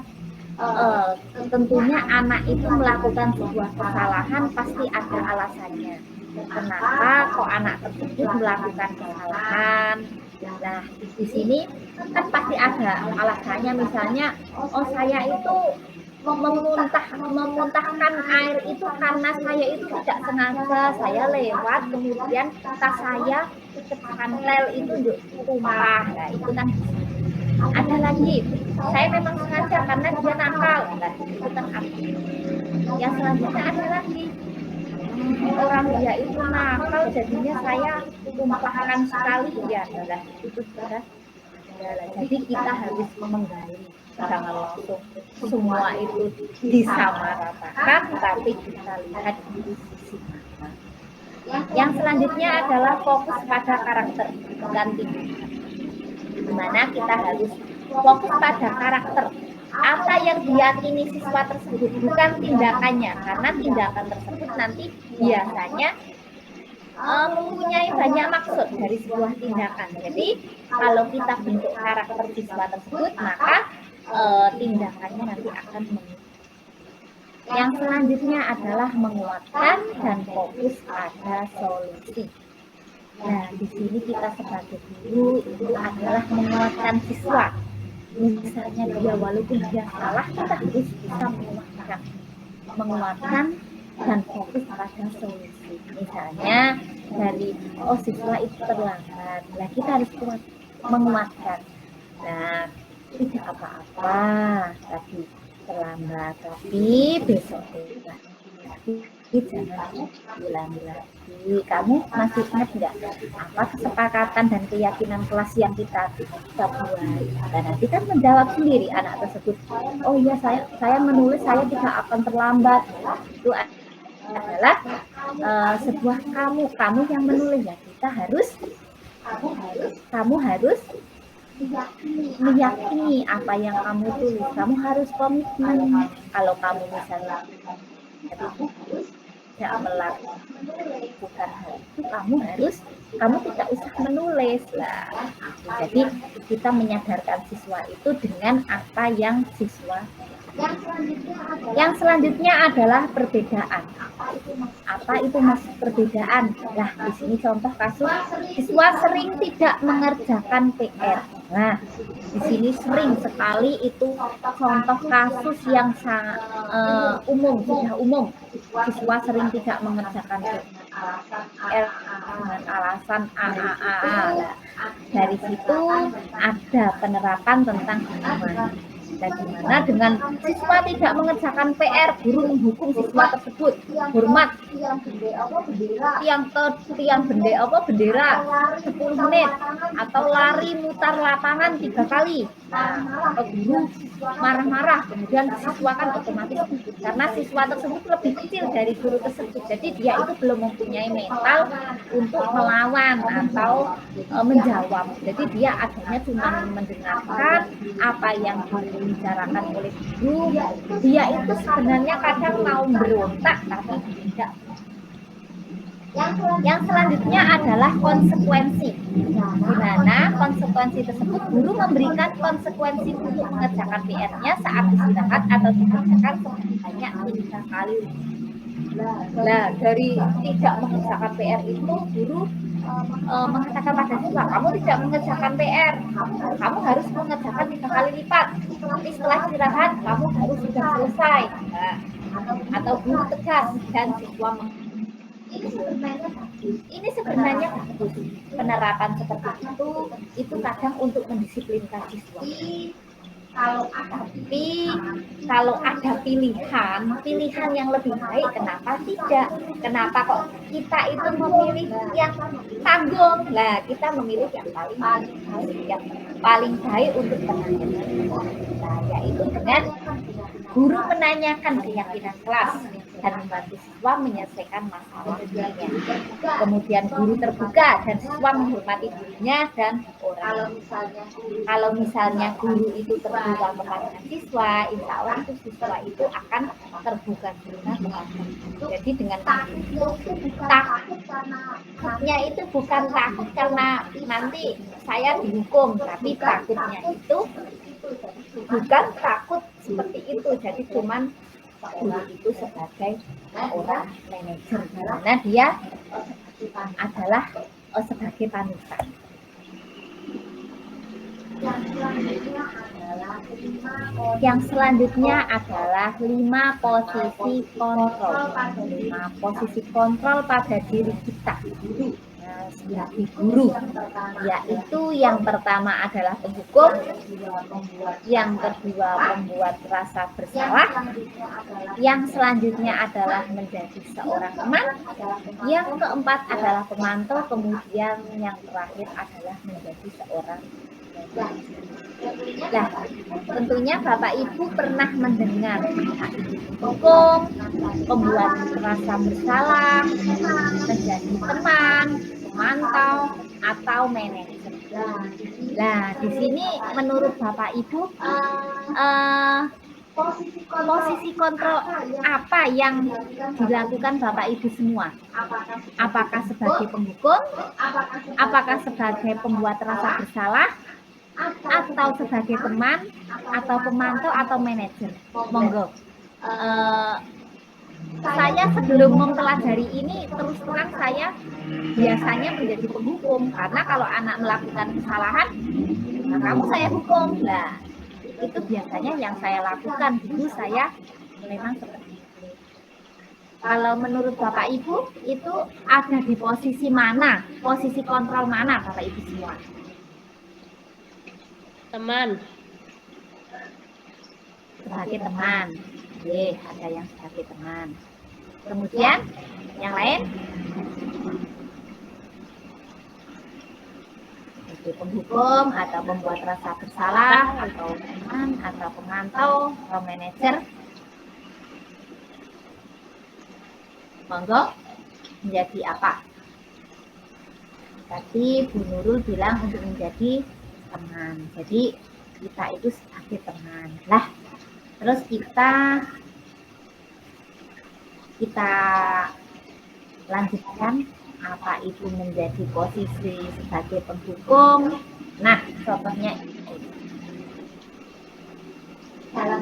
tentunya anak itu melakukan sebuah kesalahan pasti ada alasannya. Kenapa kok anak tersebut melakukan kesalahan? Nah, di sini kan pasti ada alasannya. Misalnya, saya itu memuntahkan air itu karena saya itu tidak sengaja, saya lewat kemudian tas saya kecantel itu tumpah. Nah, itu kan ada lagi, saya memang sengaja karena dia nakal. Nah, itu kan arti. Yang selanjutnya ada lagi, orang dia itu nakal jadinya saya tumpahkan sekali ya. Nah, itu sudah. Jadi kita harus menggali, jangan langsung semua itu disamaratakan, tapi kita lihat di sisi mana. Yang selanjutnya adalah fokus pada karakter dan tindakan. Di mana kita harus fokus pada karakter. Apa yang diyakini siswa tersebut, bukan tindakannya, karena tindakan tersebut nanti biasanya mempunyai banyak maksud dari sebuah tindakan. Jadi kalau kita bentuk karakter siswa tersebut, maka tindakannya nanti akan mengikuti. Yang selanjutnya adalah menguatkan dan fokus pada solusi. Nah, di sini kita sebagai guru itu adalah menguatkan siswa. Misalnya dia walaupun dia salah, kita harus bisa menguatkan dan fokus pada solusi. Misalnya dari siswa itu terlambat, nah kita harus menguatkan. Nah, tidak apa-apa tadi terlambat, tapi besok jangan ulangi lagi. Kamu masih ingat nggak apa kesepakatan dan keyakinan kelas yang kita buat? Dan nanti kan menjawab sendiri anak tersebut, oh iya saya menulis saya tidak akan terlambat. Itu adalah sebuah kamu yang menulis ya. Kamu harus meyakini apa yang kamu tulis. Kamu harus komitmen. Kalau kamu misalnya tidak melakukan hal itu, kamu tidak usah menulis lah. Jadi kita menyadarkan siswa itu dengan apa yang siswa. Yang selanjutnya adalah perbedaan. Apa itu maksud perbedaan? Nah, di sini contoh kasus siswa sering tidak mengerjakan PR. Nah, di sini sering sekali itu contoh kasus yang sudah umum. Siswa sering tidak mengerjakan PR dengan alasan A. Nah, dari situ ada penerapan tentang hukuman. Dan dimana dengan siswa tidak mengerjakan PR, guru menghukum siswa tersebut hormat tiang bendera 10 menit atau lari mutar lapangan 3 kali. Nah, atau guru marah-marah, kemudian siswa kan otomatis karena siswa tersebut lebih kecil dari guru tersebut, jadi dia itu belum mempunyai mental untuk melawan atau menjawab. Jadi dia akhirnya cuma mendengarkan apa yang dibicarakan oleh guru. Dia itu sebenarnya kadang mau berontak tapi tidak. Yang selanjutnya adalah konsekuensi. Di mana konsekuensi tersebut guru memberikan konsekuensi untuk mengerjakan PR-nya saat istirahat atau dikerjakan sebanyak 3 kali. Nah, dari tidak mengerjakan PR itu guru mengatakan pada siswa, kamu tidak mengerjakan PR, kamu harus mengerjakan 3 kali lipat. Nanti setelah istirahat kamu harus sudah selesai. Nah, atau guru tegas dan siswa ini sebenarnya bagus. Penerapan seperti itu kadang untuk mendisiplinkan siswa. Tapi kalau ada pilihan yang lebih baik, kenapa tidak? Kenapa kok kita itu memilih yang tanggung? Nah, kita memilih yang paling baik untuk penanganan. Nah, yaitu dengan guru menanyakan keyakinan kelas dan membantu siswa menyelesaikan masalahnya. Kemudian guru terbuka dan siswa menghormati dirinya dan orang. Kalau misalnya guru itu terbuka kepada siswa, insya Allah itu siswa itu akan terbuka juga kepada. Jadi dengan itu takutnya itu bukan takut karena nanti saya dihukum, tapi takutnya itu bukan takut seperti itu. Jadi cuman guru itu sebagai orang manajer, karena dia adalah sebagai panutan. Yang selanjutnya adalah 5 posisi kontrol. 5 posisi kontrol pada diri kita sebagai guru, yaitu yang pertama adalah penghukum, yang kedua membuat rasa bersalah, yang selanjutnya adalah menjadi seorang teman, yang keempat adalah pemantau, kemudian yang terakhir adalah menjadi seorang. Nah, tentunya Bapak Ibu pernah mendengar hukum, pembuat rasa bersalah, menjadi teman, pemantau, atau manajer. Nah, di sini menurut Bapak Ibu posisi kontrol apa yang dilakukan Bapak Ibu semua? Apakah sebagai penghukum? Apakah sebagai pembuat rasa bersalah? Atau sebagai teman, atau pemantau, atau manajer? Monggo. Saya sebelum mempelajari ini, terus terang saya biasanya menjadi penghukum, karena kalau anak melakukan kesalahan, kamu saya hukum. Nah, itu biasanya yang saya lakukan. Dulu saya memang seperti itu. Kalau menurut Bapak Ibu itu ada di posisi mana? Posisi kontrol mana Bapak Ibu semua? Teman. Sebagai teman. Oke, ada yang sebagai teman. Kemudian yang lain? Sebagai penghukum atau membuat rasa bersalah, atau teman, atau pemantau, atau manajer. Monggo, menjadi apa? Tadi Bu Nurul bilang untuk menjadi teman. Jadi kita itu sebagai teman. Lah, terus kita lanjutkan apa itu menjadi posisi sebagai pendukung. Nah, contohnya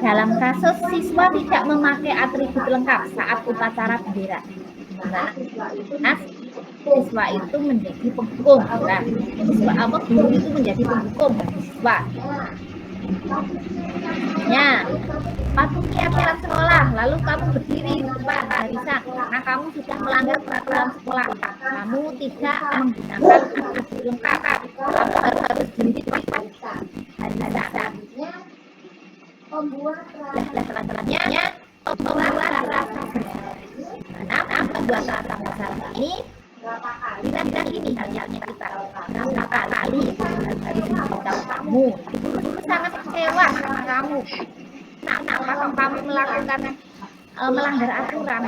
dalam kasus siswa tidak memakai atribut lengkap saat upacara bendera. Nah, siswa itu menjadi pendukung. Nah, guru itu menjadi pendukung bagi siswa. Ya, patuhi aturan sekolah, lalu kamu berdiri di depan barisan. Nah, kamu sudah melanggar peraturan sekolah. Kamu tidak menggunakan atribut lengkap. Kamu harus berdiri di depan barisan. Membuat rasa bersalah ini halnya kita berapa kali harus memberitahu kamu, guru sangat kecewa sama kamu. Nah, kalau kamu melakukan melanggar aturan,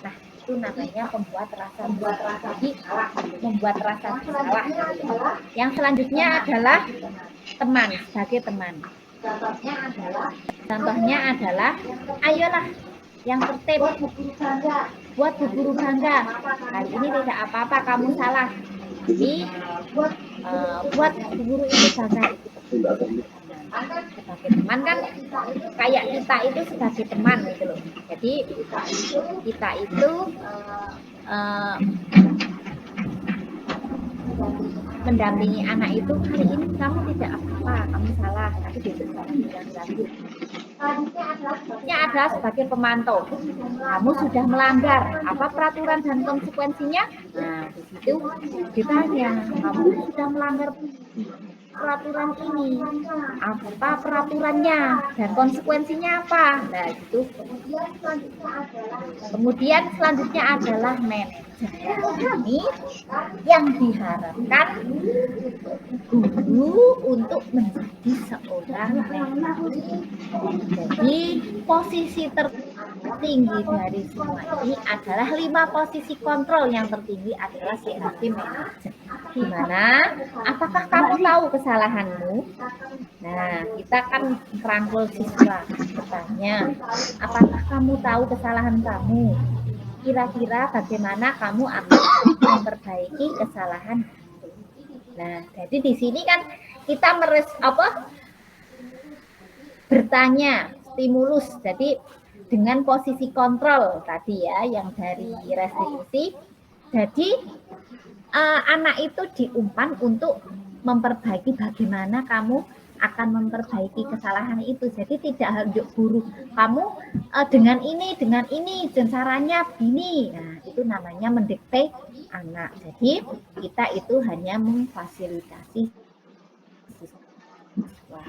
nah itu namanya membuat rasa bersalah. Jadi membuat rasa bersalah. Yang selanjutnya adalah teman, sebagai teman. Contohnya adalah ayolah yang tertib, buat bu guru bangga. Hari ini tidak apa-apa, kamu salah. Jadi buat bu guru itu bangga. Sebagai teman kan kayak kita itu sebagai teman gitu loh. Jadi kita itu mendampingi anak itu, hari ini kamu tidak apa-apa, kamu salah, tapi besok kamu bilang lagi. Selanjutnya adalah sebagai pemantau. Kamu sudah melanggar apa peraturan dan konsekuensinya? Nah, di situ ditanya, kamu sudah melanggar peraturan ini, apa peraturannya dan konsekuensinya apa? Nah, itu. Kemudian selanjutnya adalah manajer. Ini yang diharapkan guru untuk menjadi seorang manajer. Jadi posisi tertinggi dari semua ini adalah 5 posisi kontrol. Yang tertinggi adalah sebagai manajer. Gimana? Apakah kamu tahu kesalahanmu? Nah, kita kan merangkul siswa, bertanya, apakah kamu tahu kesalahan kamu? Kira-kira bagaimana kamu akan memperbaiki kesalahan? Nah, jadi di sini kan kita bertanya, stimulus. Jadi dengan posisi kontrol tadi ya, yang dari restitusi. Jadi anak itu diumpan untuk memperbaiki bagaimana kamu akan memperbaiki kesalahan itu. Jadi tidak harus guru kamu dengan ini dan caranya begini. Nah, itu namanya mendikte anak. Jadi kita itu hanya memfasilitasi siswa.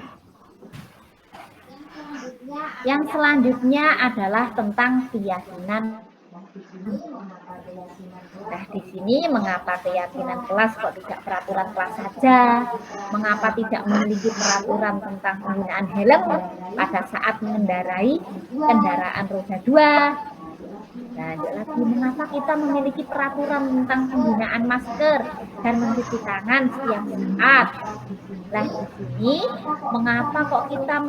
Yang selanjutnya adalah tentang keyakinan. Nah, di sini mengapa keyakinan kelas kok tidak peraturan kelas saja? Mengapa tidak memiliki peraturan tentang penggunaan helm pada saat mengendarai kendaraan roda 2? Nah, lagi mengapa kita memiliki peraturan tentang penggunaan masker dan mencuci tangan setiap saat? Nah, di sini mengapa kok kita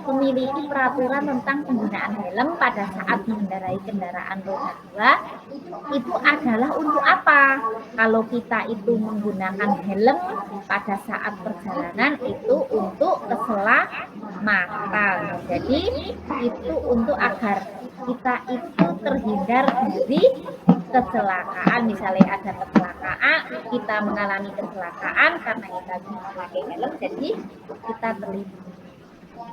memiliki peraturan tentang penggunaan helm pada saat mengendarai kendaraan roda 2? Itu adalah untuk apa? Kalau kita itu menggunakan helm pada saat perjalanan itu untuk keselamatan. Jadi itu untuk agar kita itu terhindar dari kecelakaan. Misalnya ada kecelakaan, kita mengalami kecelakaan karena kita memakai helm, jadi kita terlindungi.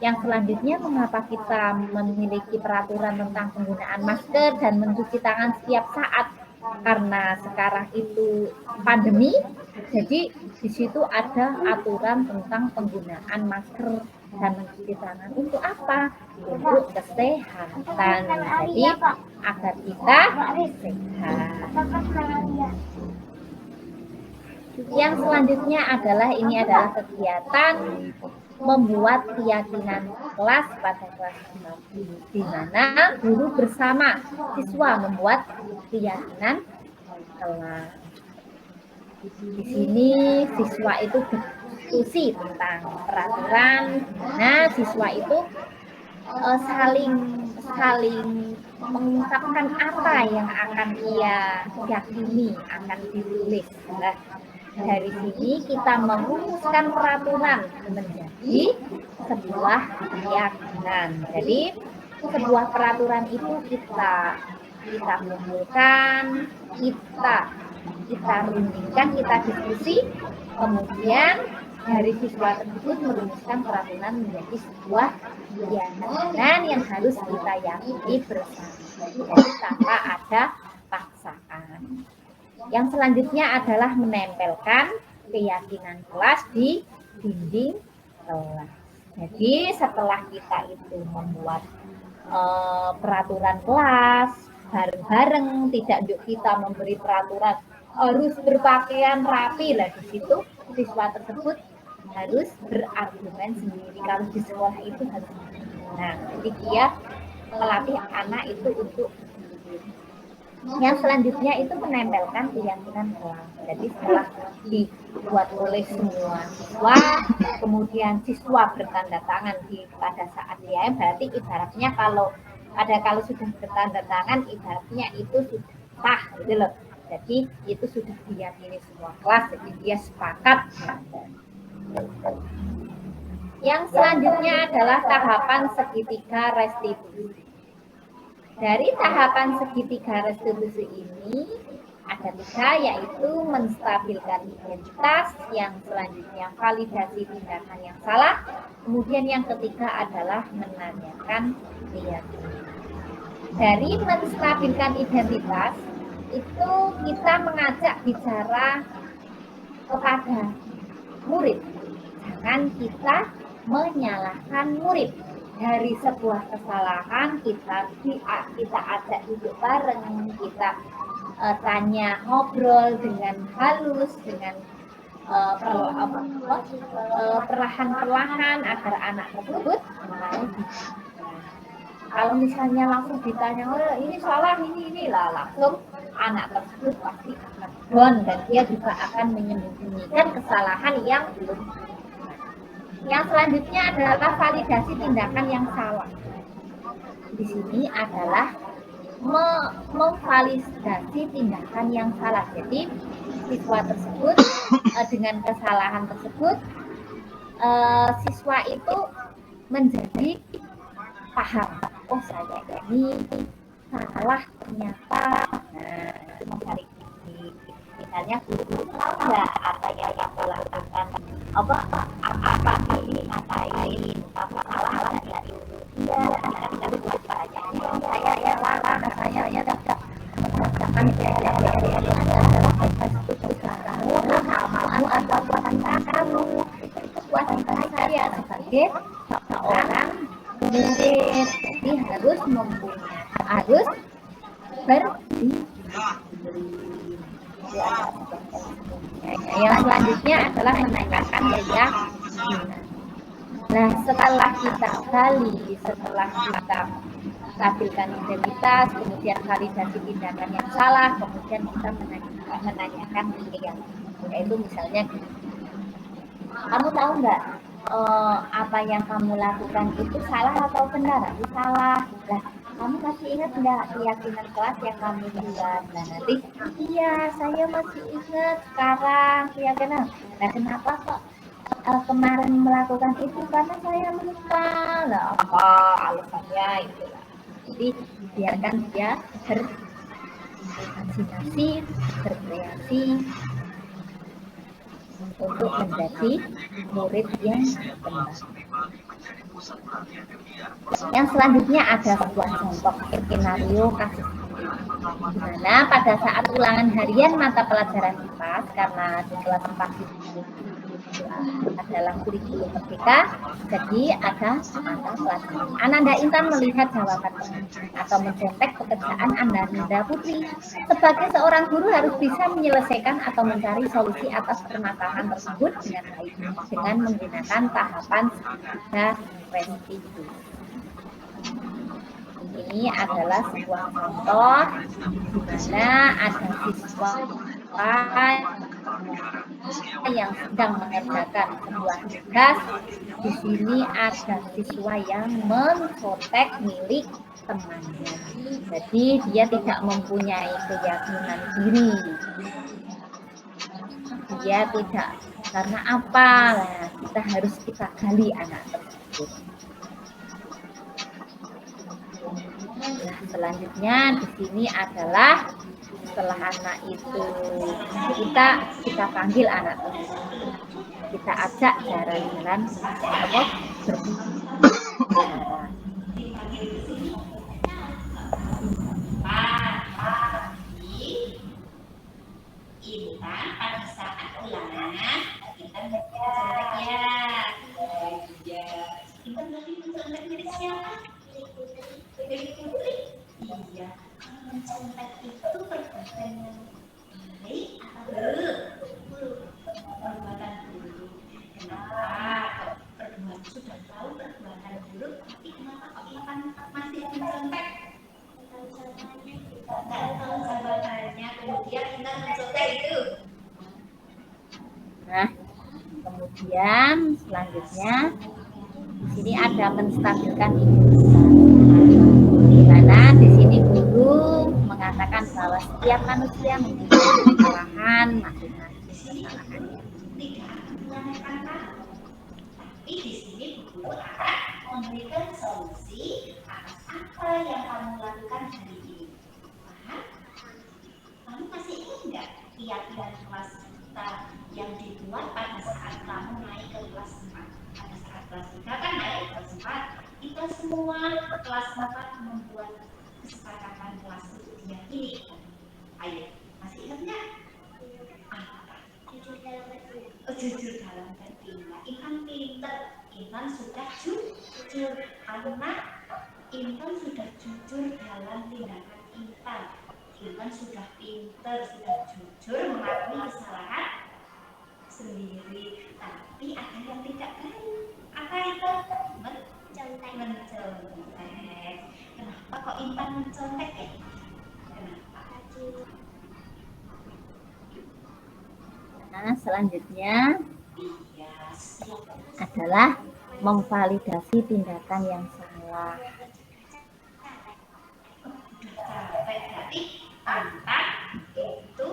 Yang selanjutnya, mengapa kita memiliki peraturan tentang penggunaan masker dan mencuci tangan setiap saat? Karena sekarang itu pandemi, jadi di situ ada aturan tentang penggunaan masker dan mencuci tangan. Untuk apa? Untuk kesehatan. Jadi agar kita sehat. Yang selanjutnya adalah kegiatan membuat keyakinan kelas pada kelas 5, di mana guru bersama siswa membuat keyakinan kelas. Di sini siswa itu diskusi tentang peraturan. Nah, siswa itu saling mengungkapkan apa yang akan ia yakini akan ditulis. Nah, dari sini kita merumuskan peraturan menjadi sebuah keyakinan. Jadi sebuah peraturan itu kita kumpulkan, kita rundingkan, kita diskusi, kemudian dari siswa tersebut merumuskan peraturan menjadi sebuah keyakinan yang harus kita yakini bersama, jadi tanpa ada paksaan. Yang selanjutnya adalah menempelkan keyakinan kelas di dinding kelas. Jadi setelah kita itu membuat peraturan kelas bareng-bareng, tidak kita memberi peraturan harus berpakaian rapi, lah di situ siswa tersebut harus berargumen sendiri kalau di sekolah itu harus. Nah, jadi dia melatih anak itu untuk. Yang selanjutnya itu menempelkan keyakinan kelas. Jadi setelah dibuat oleh semua siswa, kemudian siswa bertanda tangan pada saat dia, berarti ibaratnya kalau sudah bertanda tangan, ibaratnya itu sudah sah, gitu loh. Jadi itu sudah diyakini semua kelas, jadi dia sepakat. Yang selanjutnya adalah tahapan segitiga restitusi. Dari tahapan segitiga restitusi ini ada 3, yaitu menstabilkan identitas, yang selanjutnya validasi tindakan yang salah, kemudian yang ketiga adalah menanyakan keyakinan. Dari menstabilkan identitas itu kita mengajak bicara kepada murid, jangan kita menyalahkan murid. Dari sebuah kesalahan kita ajak duduk bareng, kita tanya, ngobrol dengan halus, dengan perlahan-perlahan agar anak tersebut mau. Kalau misalnya langsung ditanya, oh, ini salah, ini lah, langsung anak tersebut pasti akan down dan dia juga akan menyembunyikan kesalahan yang belum. Yang selanjutnya adalah validasi tindakan yang salah. Di sini adalah memvalidasi tindakan yang salah. Jadi siswa tersebut dengan kesalahan tersebut, siswa itu menjadi paham. Oh, saya ini salah ternyata. Nah, itu memvalidasi. Misalnya guru tahu nggak apa yang melakukan apa ini apa salah ya itu dia kita buat banyak saya salah saya ya tidak mengatakan kamu atau buatan kamu itu buatan saya sebagai seorang murid, jadi harus bersih. Yang selanjutnya adalah menanyakan keyakinan. Nah, setelah kita stabilkan identitas, kemudian validasi tindakan yang salah, kemudian kita menanyakan keyakinan. Yaitu misalnya, kamu tahu nggak apa yang kamu lakukan itu salah atau benar? Itu salah. Nah, kamu masih ingat nggak keyakinan kelas yang kamu buat? Nah, nanti iya saya masih ingat sekarang keyakinan. Nah, kenapa kok kemarin melakukan itu? Karena saya lupa. Lah, apa alasannya itu? Jadi biarkan dia berimajinasi, berkreasi untuk menjadi murid yang benar. Yang selanjutnya ada sebuah contoh skenario kasus, di mana pada saat ulangan harian mata pelajaran IPA, karena di kelas 4 adalah kurikulum merdeka, jadi ada mata pelajaran. Ananda Intan melihat jawaban atau mencetak pekerjaan Ananda Putri. Sebagai seorang guru harus bisa menyelesaikan atau mencari solusi atas permasalahan tersebut dengan baik dengan menggunakan tahapan restitusi. Ini adalah sebuah contoh di mana ada siswa yang sedang mengerjakan sebuah tugas. Di sini ada siswa yang mencontek milik temannya. Jadi dia tidak mempunyai keyakinan diri. Dia tidak, karena apa? Nah, kita gali anak tersebut. Nah, selanjutnya di sini adalah setelah anak itu kita panggil anak tersebut, kita ajak jalan-jalan berbicara. Intan pada saat ulangan kita mencontek ya. Intan lagi mencontek milik siapa? Milik Putri. Iya. Kalau mencontek itu perbuatan yang baik atau buruk? Perbuatan buruk. Kenapa? Perbuatan sudah tahu perbuatan buruk, tapi kenapa kok masih mencontek? Nggak tahu jawabannya, kemudian kita mencontek itu. Nah, kemudian selanjutnya di sini ada menstabilkan imunitas. Di mana di sini guru mengatakan bahwa setiap manusia mempunyai kesalahan masing-masing kesalahannya. Tapi di sini guru akan memberikan solusi atas apa yang kamu lakukan hari ini. Kamu masih ingat nggak keyakinan kelas kita yang dibuat pada saat kamu naik ke kelas 4? Pada saat kelas 3 kan naik ke kelas 4, kita semua kelas 4 membuat kesepakatan kelas itu diyakini. Ayo, masih ingat nggak? Apa? Jujur dalam bertindak. Jujur dalam bertindak. Intan pinter, Intan sudah jujur karena Intan sudah jujur dalam tindakan Intan. Intan sudah pinter, sudah jujur mengakui kesalahan sendiri. Tapi ada yang tidak berani. Apa itu? Mencontek. Kenapa kok Intan mencontek ya? Kenapa? Nah, selanjutnya adalah memvalidasi tindakan yang salah. Berarti Intan itu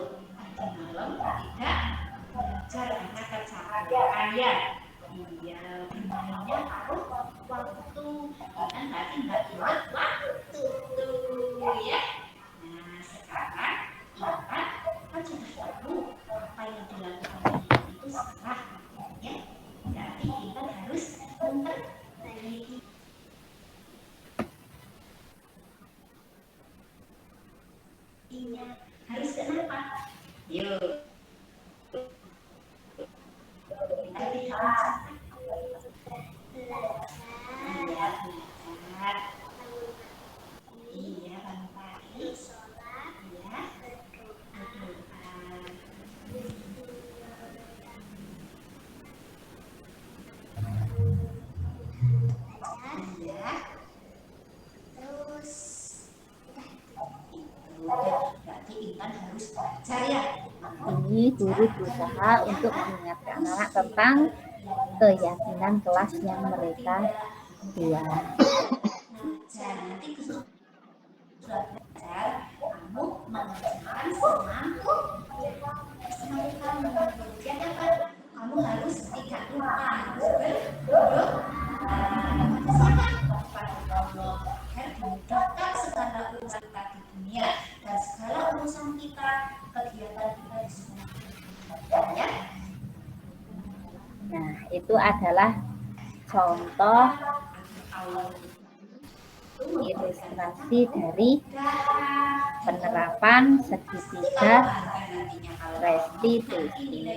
tadi malam tidak belajar karena kecapean ya. Iya, bermainnya paruh waktu. Intan berarti nggak ingat waktu tuh ya. Nah, sekarang Intan kan sudah tahu apa yang dilakukan itu salah ya. Berarti Intan harus memperbaiki. Harus kenapa? Yuk. Kita tidak mencapai. Iya, belajar. Iya, bangun pagi. Iya, berdoa. Iya. Terus berarti Intan harus belajar ya. Ini guru berusaha untuk mengingatkan anak tentang keyakinan kelas yang mereka buat. Belajar nanti sudah belajar, kamu mengerjakan semampu kamu. Kemudian apa? Kamu harus tidak lupa, harus berdoa kepada Allah agar dimudahkan segala urusan kita di dunia dan segala urusan kita, kegiatan kita di sekolah. Ya? Nah, itu adalah contoh ilustrasi dari penerapan segitiga restitusi.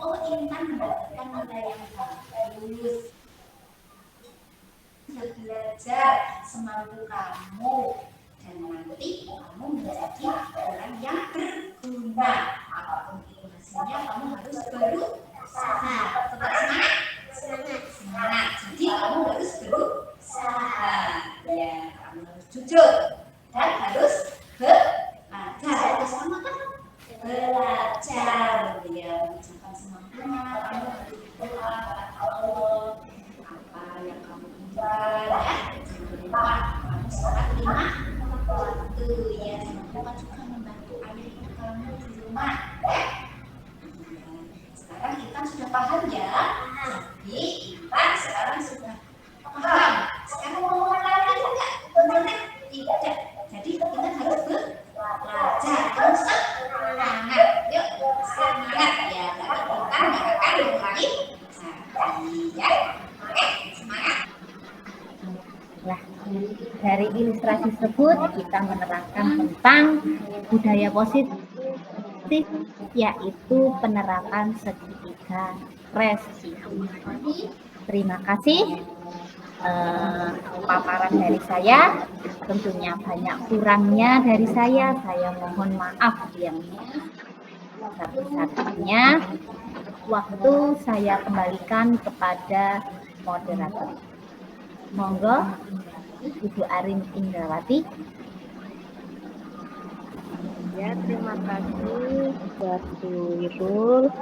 Oh, Intan mendapatkan nilai yang bagus. Belajar semampu kamu dan nanti kamu menjadi orang yang berguna. Apapun itu hasilnya, kamu harus berusaha. Tetap semangat. Jadi kamu harus berusaha. Ya, kamu harus jujur dan harus belajar. Bersama kan belajar. Sholat 5 waktu ya, Bapak juga membantu ayah itu kalau di rumah ya. Sekarang kita sudah paham ya, jadi kita sekarang sudah paham. Sekarang mau lagi enggak? Tidak. Jadi kita harus belajar terus semangat. Yuk semangat ya, tapi kita nggak akan mengulangi ya. Oke, semangat. Nah, dari ilustrasi tersebut kita menerangkan tentang budaya positif, yaitu penerapan segitiga restitusi. Terima kasih paparan dari saya. Tentunya banyak kurangnya dari saya mohon maaf yang satu-satunya. Waktu saya kembalikan kepada moderator. Monggo, Ibu Arin Indrawati. Ya, terima kasih buat Bu Wirul.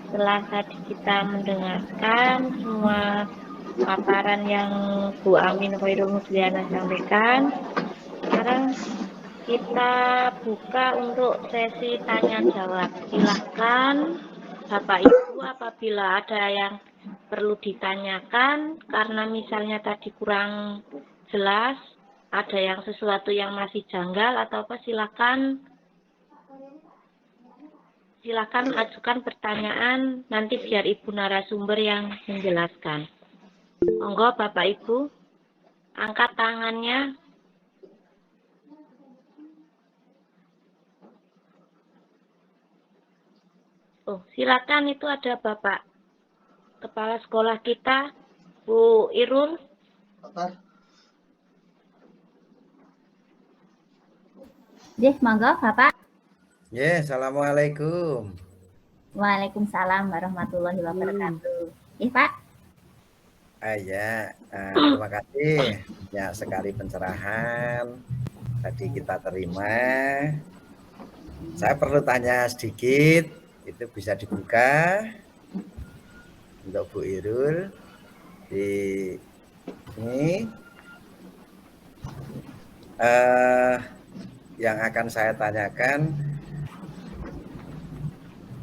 Setelah tadi kita mendengarkan semua paparan yang Bu Amin Khairul Musliana sampaikan, sekarang kita buka untuk sesi tanya jawab. Silakan Bapak Ibu apabila ada yang perlu ditanyakan karena misalnya tadi kurang jelas, ada yang sesuatu yang masih janggal atau apa, silakan ajukan pertanyaan, nanti biar Ibu narasumber yang menjelaskan. Monggo Bapak Ibu, angkat tangannya. Oh, silakan, itu ada Bapak Kepala Sekolah kita, Bu Irul. Monggo Bapak. Assalamualaikum. Waalaikumsalam warahmatullahi wabarakatuh. Pak. Terima kasih. Banyak sekali pencerahan tadi kita terima. Saya perlu tanya sedikit, itu bisa dibuka untuk Bu Irul di ini. Yang akan saya tanyakan,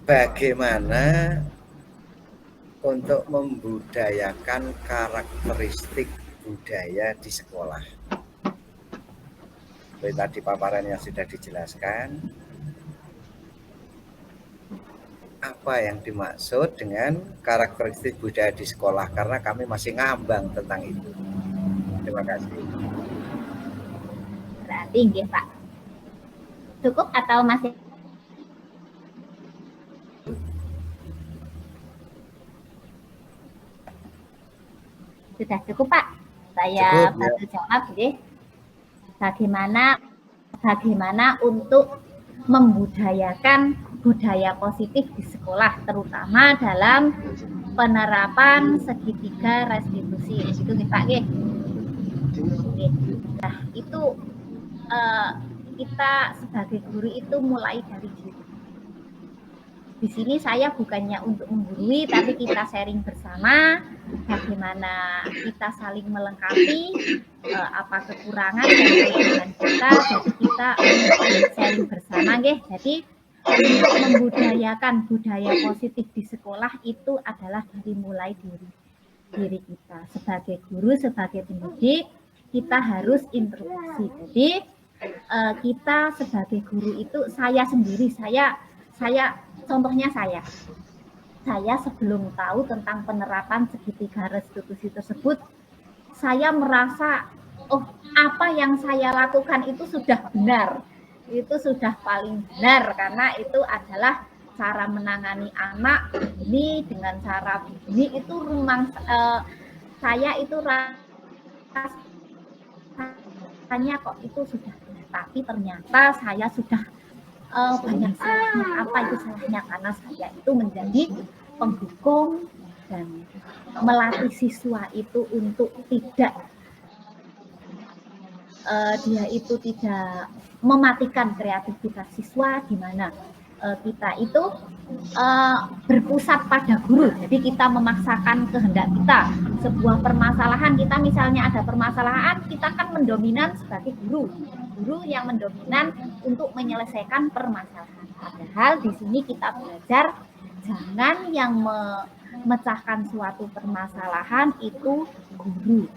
bagaimana untuk membudayakan karakteristik budaya di sekolah. Seperti tadi paparan yang sudah dijelaskan, apa yang dimaksud dengan karakteristik budaya di sekolah, karena kami masih ngambang tentang itu. Terima kasih. Berarti nggih, Pak. Cukup atau masih? Sudah cukup, Pak. Saya bantu jawab nggih. Bagaimana untuk membudayakan budaya positif di sekolah, terutama dalam penerapan segitiga restitusi. Itu nih Pak nggih. Nah, itu kita sebagai guru itu mulai dari diri. Di sini saya bukannya untuk menggurui, tapi kita sharing bersama bagaimana kita saling melengkapi apa kekurangan dan kelebihan kita. Jadi kita sharing bersama, nggih. Jadi membudayakan budaya positif di sekolah itu adalah dari mulai diri kita sebagai guru, sebagai pendidik. Kita harus introduksi. Jadi kita sebagai guru itu, saya sendiri, contohnya saya sebelum tahu tentang penerapan segitiga restitusi tersebut, saya merasa, oh, apa yang saya lakukan itu sudah benar, itu sudah paling benar, karena itu adalah cara menangani anak ini dengan cara ini, itu saya itu rasanya kok itu sudah benar, tapi ternyata saya sudah banyak salahnya. Apa itu salahnya? Karena saya itu menjadi penghukum dan melatih siswa itu untuk tidak dia itu tidak mematikan kreativitas siswa, di mana kita itu berpusat pada guru. Jadi kita memaksakan kehendak kita sebuah permasalahan, kita misalnya ada permasalahan, kita kan mendominan sebagai guru yang mendominan untuk menyelesaikan permasalahan. Padahal di sini kita belajar jangan yang memecahkan suatu permasalahan itu guru,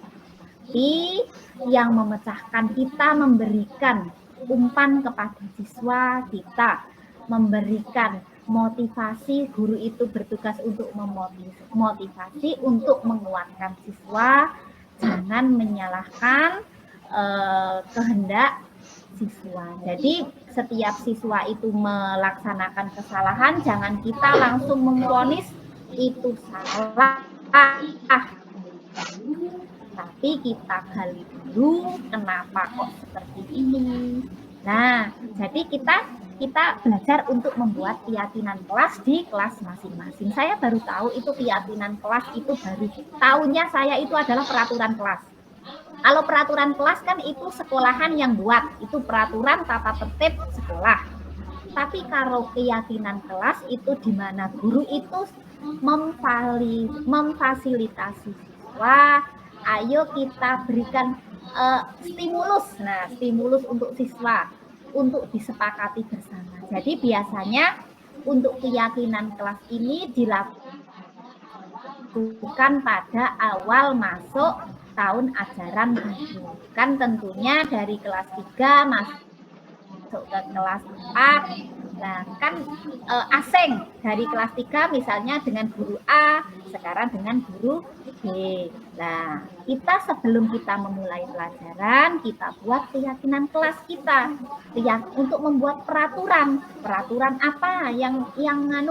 tapi yang memecahkan kita memberikan umpan kepada siswa kita, memberikan motivasi. Guru itu bertugas untuk memotivasi, untuk menguatkan siswa, jangan menyalahkan kehendak siswa. Jadi setiap siswa itu melaksanakan kesalahan, jangan kita langsung memvonis itu salah, tapi kita gali dulu kenapa kok seperti ini. Nah, jadi kita belajar untuk membuat keyakinan kelas di kelas masing-masing. Saya baru tahu itu keyakinan kelas itu baru tahunya saya itu adalah peraturan kelas. Kalau peraturan kelas kan itu sekolahan yang buat, itu peraturan tata tertib sekolah. Tapi kalau keyakinan kelas itu di mana guru itu memfasilitasi siswa, ayo kita berikan stimulus. Nah, stimulus untuk siswa untuk disepakati bersama. Jadi biasanya untuk keyakinan kelas ini dilakukan pada awal masuk tahun ajaran baru. Kan tentunya dari kelas 3 masuk ke kelas 4. Nah, kan asing dari kelas 3 misalnya dengan guru A, sekarang dengan guru B. Nah, kita sebelum kita memulai pelajaran, kita buat keyakinan kelas kita. Untuk membuat peraturan. Peraturan apa yang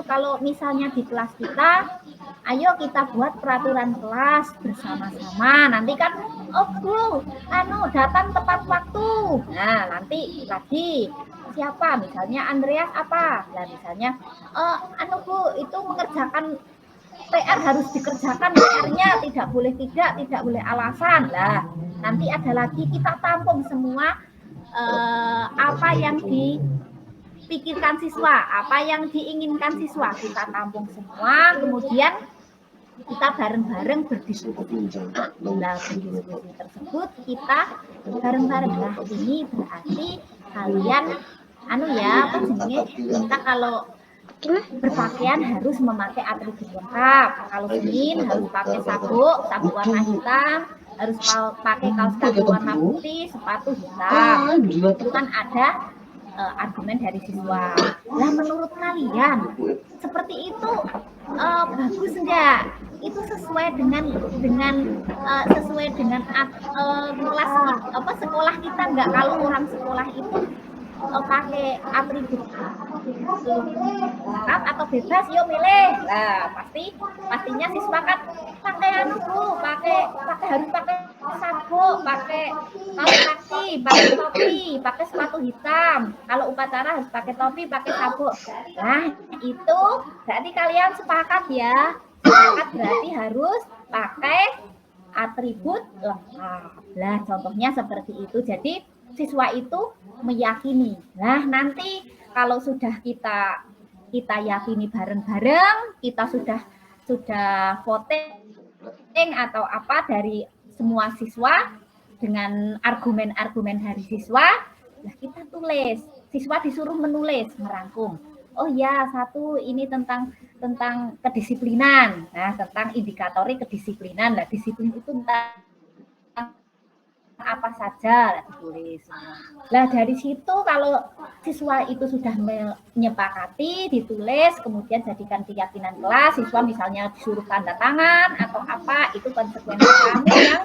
kalau misalnya di kelas kita, ayo kita buat peraturan kelas bersama-sama. Nanti kan, oh Bu, datang tepat waktu. Nah, nanti lagi siapa? Misalnya Andreas apa? Nah, misalnya, Bu, itu mengerjakan PR harus dikerjakan, PR-nya tidak boleh alasan. Lah, nanti ada lagi kita tampung semua apa yang dipikirkan siswa, apa yang diinginkan siswa, kita tampung semua, kemudian kita bareng-bareng berdiskusi. Nah, berdiskusi tersebut kita bareng-bareng. Nah, ini berarti kalian kita kalau berpakaian harus memakai atribut lengkap. Kalau Senin harus pakai sabuk warna hitam, harus pakai kaos kaki warna putih, sepatu hitam. Itu kan ada argumen dari siswa. Nah, menurut kalian seperti itu bagus enggak? Itu sesuai dengan kelas sekolah kita enggak? Kalau orang sekolah itu pakai atribut lengkap atau bebas, yuk milih. Nah, pastinya siswa kan pakai harus pakai sabuk, pakai kaos kaki, pakai topi, pakai sepatu hitam. Kalau upacara harus pakai topi, pakai sabuk. Nah, itu berarti kalian sepakat ya. Sepakat berarti harus pakai atribut lengkap. Nah, contohnya seperti itu. Jadi siswa itu meyakini. Nah, nanti kalau sudah kita yakini bareng-bareng, kita sudah voting atau apa dari semua siswa dengan argumen-argumen dari siswa, nah kita tulis. Siswa disuruh menulis, merangkum. Oh ya, satu ini tentang kedisiplinan. Nah, tentang indikatori kedisiplinan. Nah, disiplin itu tentang apa saja ditulis. Nah, dari situ kalau siswa itu sudah menyepakati, ditulis, kemudian jadikan keyakinan kelas, siswa misalnya disuruh tanda tangan atau apa, itu konsekuensi kamu yang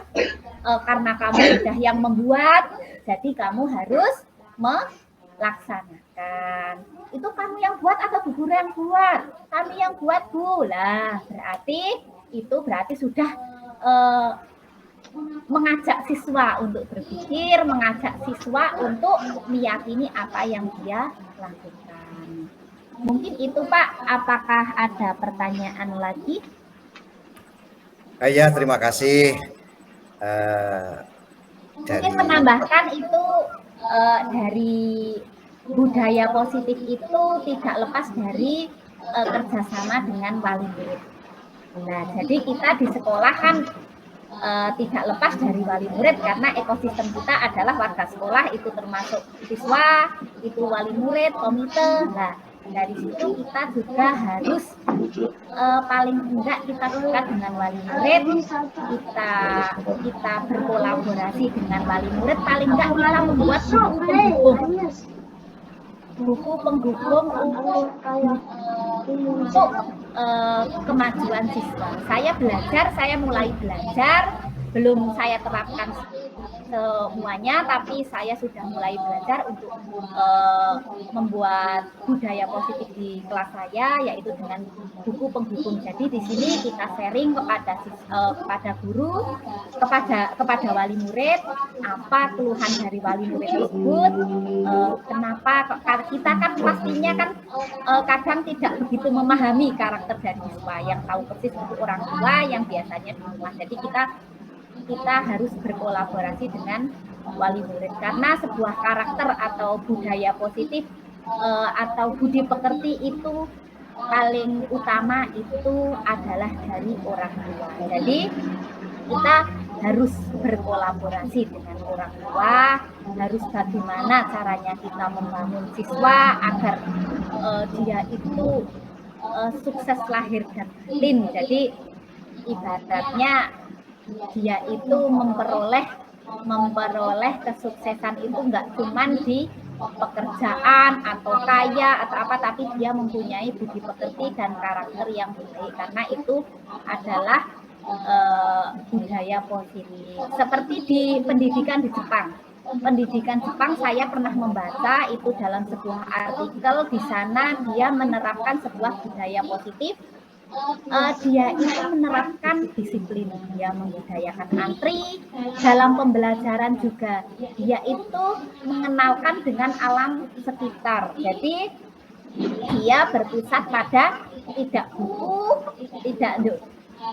karena kamu sudah yang membuat, jadi kamu harus melaksanakan. Itu kamu yang buat atau Bu Guru yang buat? Kami yang buat, Bu. Lah, berarti sudah mengajak siswa untuk berpikir, mengajak siswa untuk meyakini apa yang dia lakukan. Mungkin itu Pak, apakah ada pertanyaan lagi? Ya, terima kasih. Mungkin menambahkan itu dari budaya positif itu tidak lepas dari kerjasama dengan wali murid. Nah, jadi kita di sekolah kan tidak lepas dari wali murid, karena ekosistem kita adalah warga sekolah, itu termasuk siswa, itu wali murid, komite. Nah, dari situ kita juga harus paling enggak kita dekat dengan wali murid, kita berkolaborasi dengan wali murid, paling enggak kita membuat buku penghubung untuk kemajuan siswa. Saya mulai belajar, belum saya terapkan semuanya, tapi saya sudah mulai belajar untuk membuat budaya positif di kelas saya, yaitu dengan buku penghubung. Jadi di sini kita sharing kepada guru, kepada wali murid, apa keluhan dari wali murid tersebut, kenapa kita kan pastinya kan kadang tidak begitu memahami karakter dari siswa, yang tahu persis itu orang tua yang biasanya di rumah. Jadi kita harus berkolaborasi dengan wali murid, karena sebuah karakter atau budaya positif atau budi pekerti itu paling utama itu adalah dari orang tua. Jadi kita harus berkolaborasi dengan orang tua, harus bagaimana caranya kita membangun siswa agar dia itu sukses lahir dan batin. Jadi ibaratnya dia itu memperoleh kesuksesan itu enggak cuman di pekerjaan atau kaya atau apa, tapi dia mempunyai budi pekerti dan karakter yang baik, karena itu adalah budaya positif. Seperti di pendidikan di Jepang. Pendidikan Jepang saya pernah membaca itu dalam sebuah artikel, di sana dia menerapkan sebuah budaya positif. Dia itu menerapkan disiplin, dia membudayakan antri, dalam pembelajaran juga dia itu mengenalkan dengan alam sekitar. Jadi dia berpusat pada tidak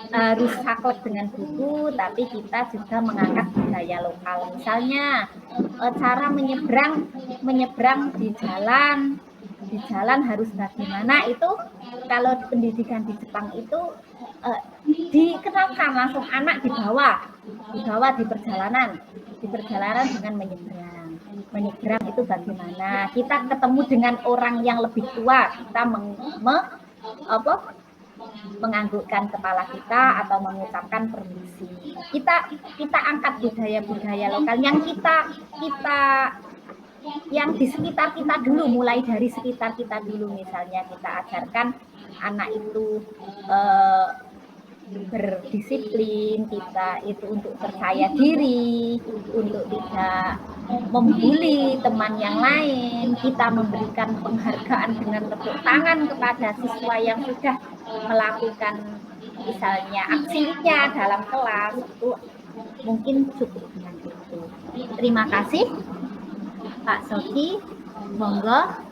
harus saklek dengan buku, tapi kita juga mengangkat budaya lokal. Misalnya cara menyeberang di jalan harus bagaimana, itu kalau pendidikan di Jepang itu dikenalkan langsung, anak dibawa di perjalanan dengan menyeberang itu bagaimana, kita ketemu dengan orang yang lebih tua, kita menganggukkan kepala kita atau mengucapkan permisi. Kita angkat budaya lokal yang di sekitar kita dulu, mulai dari sekitar kita dulu. Misalnya kita ajarkan anak itu berdisiplin, kita itu untuk percaya diri, untuk tidak membuli teman yang lain, kita memberikan penghargaan dengan tepuk tangan kepada siswa yang sudah melakukan misalnya aksinya dalam kelas, itu mungkin cukup dengan itu. Terima kasih Pak Soki, monggo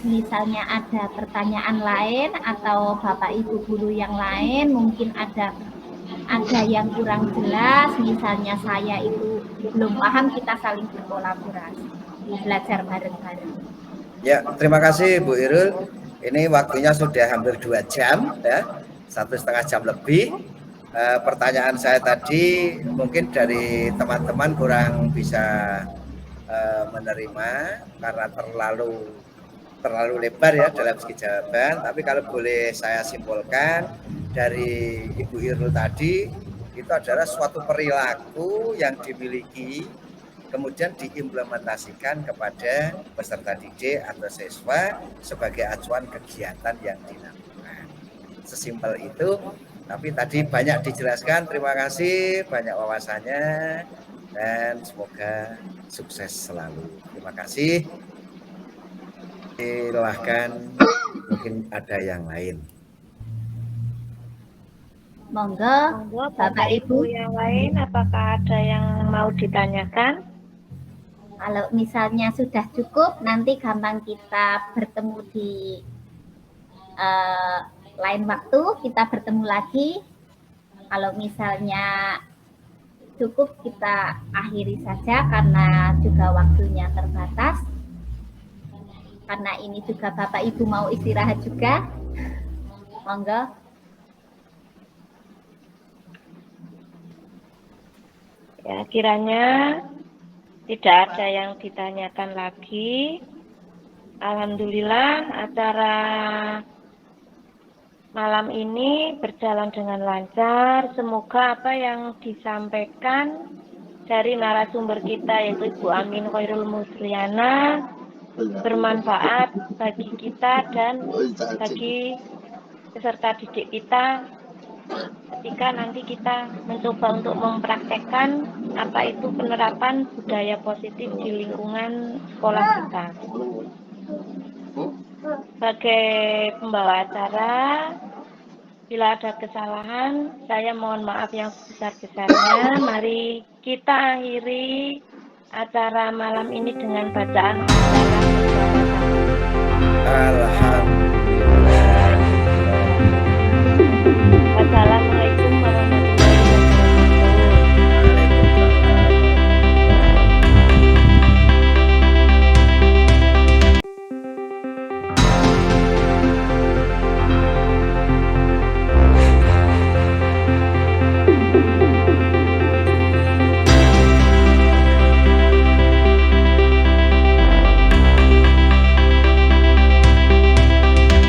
misalnya ada pertanyaan lain atau Bapak Ibu guru yang lain, mungkin ada yang kurang jelas, misalnya saya itu belum paham, kita saling berkolaborasi, belajar bareng-bareng. Ya, terima kasih Bu Irul. Ini waktunya sudah hampir 2 jam ya, 1,5 jam lebih. Pertanyaan saya tadi mungkin dari teman-teman kurang bisa menerima karena terlalu lebar ya dalam segi jawaban, tapi kalau boleh saya simpulkan dari Ibu Irul tadi, itu adalah suatu perilaku yang dimiliki kemudian diimplementasikan kepada peserta didik atau siswa sebagai acuan kegiatan yang dilakukan. Sesimpel itu, tapi tadi banyak dijelaskan. Terima kasih, banyak wawasannya, dan semoga sukses selalu. Terima kasih. Silahkan, mungkin ada yang lain. Monggo, Bapak Ibu yang lain, apakah ada yang mau ditanyakan? Kalau misalnya sudah cukup, nanti gampang kita bertemu di lain waktu, kita bertemu lagi. Kalau misalnya cukup, kita akhiri saja karena juga waktunya terbatas. Karena ini juga Bapak Ibu mau istirahat juga. Monggo. Ya, kiranya tidak ada yang ditanyakan lagi. Alhamdulillah acara malam ini berjalan dengan lancar. Semoga apa yang disampaikan dari narasumber kita yaitu Ibu Amin Khairul Musliana bermanfaat bagi kita dan bagi peserta didik kita ketika nanti kita mencoba untuk mempraktekkan apa itu penerapan budaya positif di lingkungan sekolah kita. Sebagai pembawa acara, bila ada kesalahan, saya mohon maaf yang sebesar-besarnya. Mari kita akhiri acara malam ini dengan bacaan Alhamdulillah.